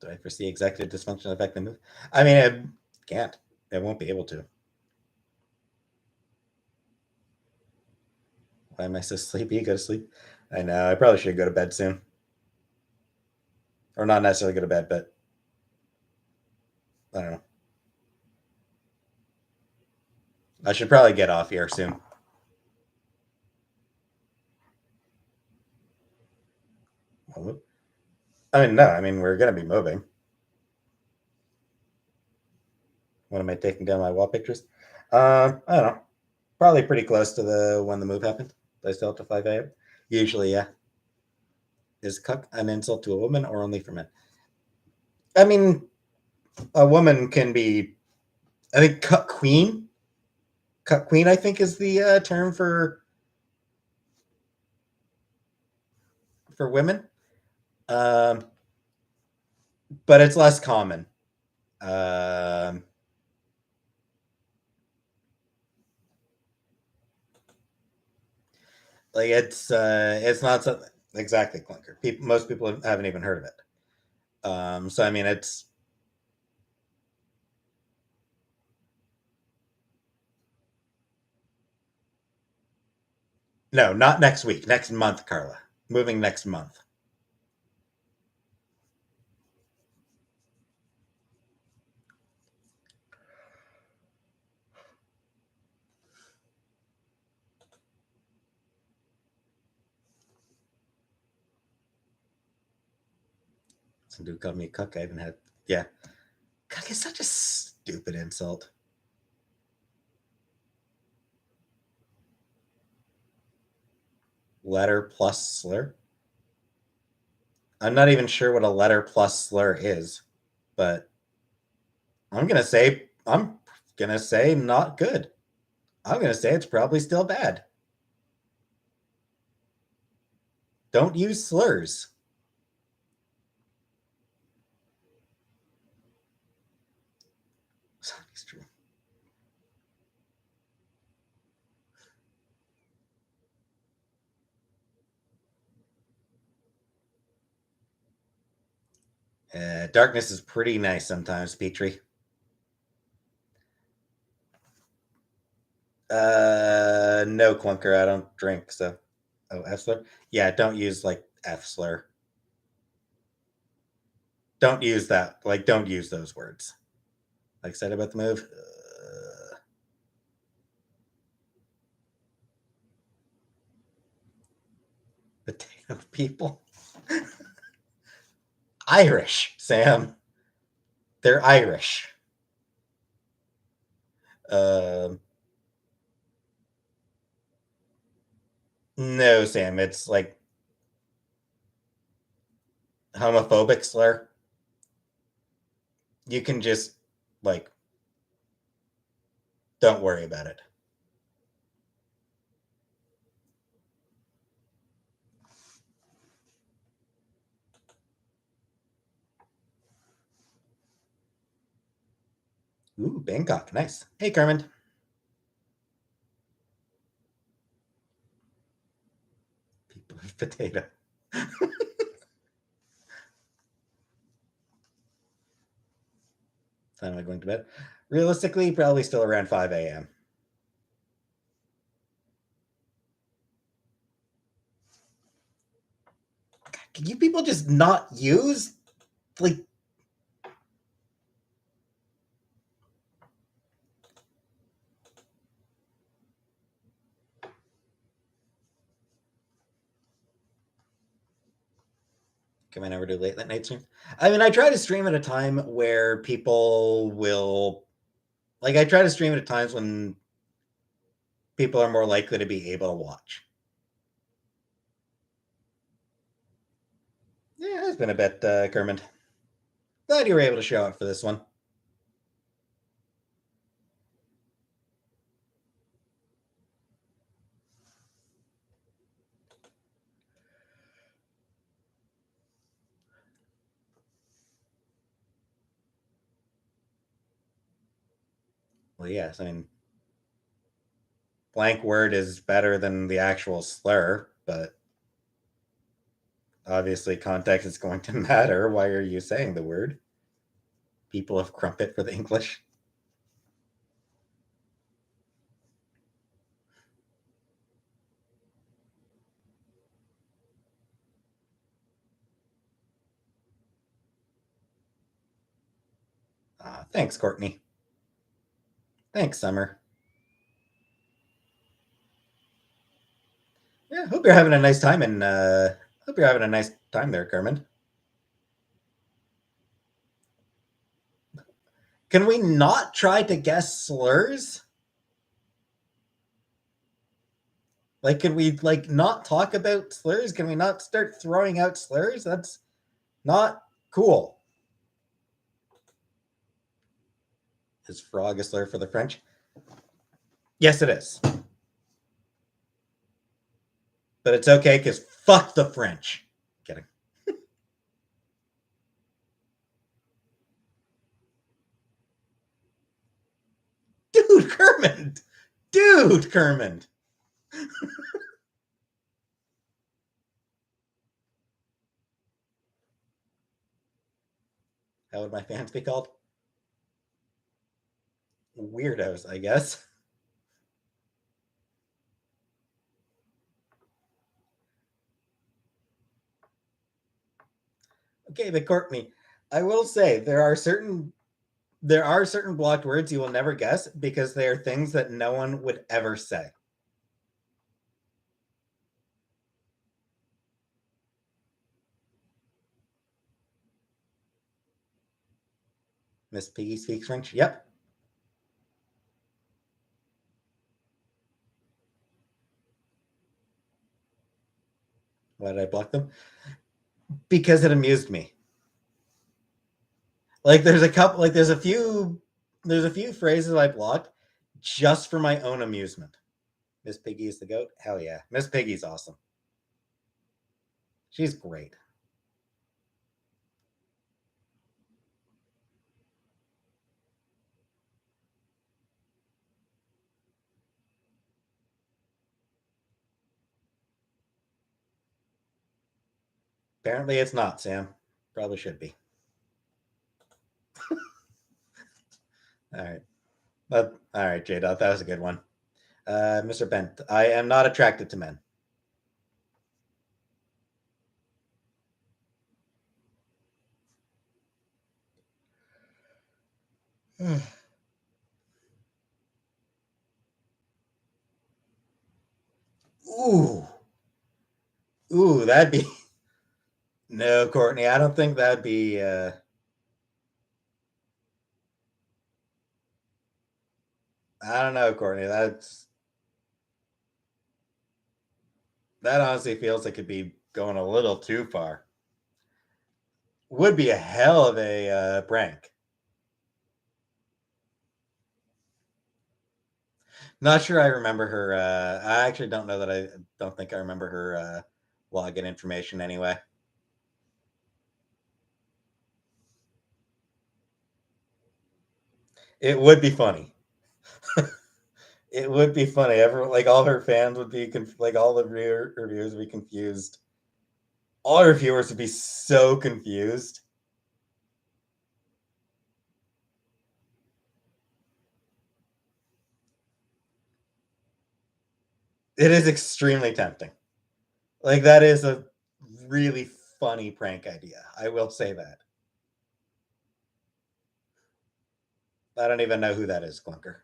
do I foresee executive dysfunction affecting the move? I mean, it can't. It won't be able to. Why am I so sleepy? Go to sleep. I know. I probably should go to bed soon, or not necessarily go to bed, but I don't know. I should probably get off here soon. I mean, no. I mean, we're gonna be moving. When am I taking down my wall pictures? I don't know. Probably pretty close to the when the move happened. I still have to 5 a.m. Usually, yeah. Is cuck an insult to a woman or only for men? I mean, a woman can be. I think cuck queen. Cuck queen, I think, is the term for women. Um, but it's less common. Um, Like it's not something exactly clunker. Most people haven't even heard of it. So I mean, it's no, not next week. Next month, Carla. Moving next month. Some dude called me a cuck. I haven't had. Yeah, cuck is such a stupid insult. Letter plus slur. I'm not even sure what a letter plus slur is, but I'm gonna say not good. I'm gonna say it's probably still bad. Don't use slurs. It's true. Darkness is pretty nice sometimes, Petrie. No clunker. I don't drink, so. Oh, F slur. Yeah, don't use like F slur. Don't use that. Like, don't use those words. Like I said about the move. Potato people. Irish, Sam. They're Irish. Um, no, Sam. It's like homophobic slur. You can just like don't worry about it. Ooh, Bangkok, nice. Hey, Carmen. People with potato. Time am I going to bed? Realistically, probably still around 5 a.m. Can you people just not use like? Can I never do late that night stream? I mean, I try to stream at a time where people will like. I try to stream at times when people are more likely to be able to watch. Yeah, it's been a bit, Kermit. Glad you were able to show up for this one. Well, yes, I mean, blank word is better than the actual slur, but obviously context is going to matter. Why are you saying the word? People of crumpet for the English. Thanks, Courtney. Thanks, Summer. Yeah, hope you're having a nice time, and hope you're having a nice time there, Carmen. Can we not try to guess slurs? Like, can we like not talk about slurs? Can we not start throwing out slurs? That's not cool. Is frog a slur for the French? Yes, it is. But it's okay because fuck the French. Kidding. Dude, Kermit. Dude, Kermit. How would my fans be called? Weirdos, I guess. Okay, but Courtney, I will say there are certain blocked words you will never guess because they are things that no one would ever say. Miss Piggy speaks French. Yep. Why did I block them? Because it amused me. Like there's a few phrases I blocked just for my own amusement. Miss Piggy is the goat. Hell yeah, Miss Piggy's awesome. She's great. Apparently, it's not Sam. Probably should be. All right, but all right, J Dot, that was a good one. Mr. Bent, I am not attracted to men. Ooh, that'd be no, Courtney. I don't think that'd be. I don't know, Courtney. That honestly feels like it could be going a little too far. Would be a hell of a prank. Not sure I remember her. I actually don't know that I don't think I remember her login information anyway. It would be funny. It would be funny. Everyone, like all her fans would be like all the reviewers would be confused. All her viewers would be so confused. It is extremely tempting. Like that is a really funny prank idea. I will say that. I don't even know who that is, Clunker.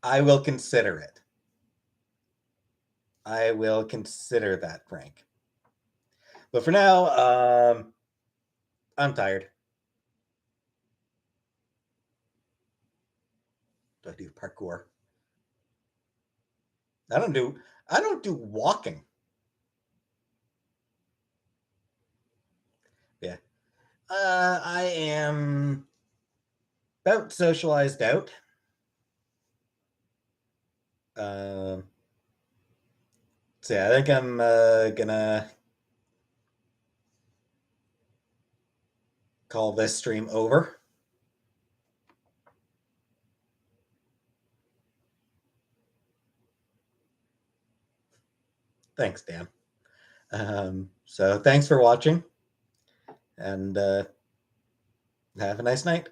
I will consider it. I will consider that prank. But for now, I'm tired. Do I do parkour? I don't do. I don't do walking. Yeah. I am about socialized out. Um, so yeah, I think I'm gonna call this stream over. Thanks, Dan. So thanks for watching, and have a nice night.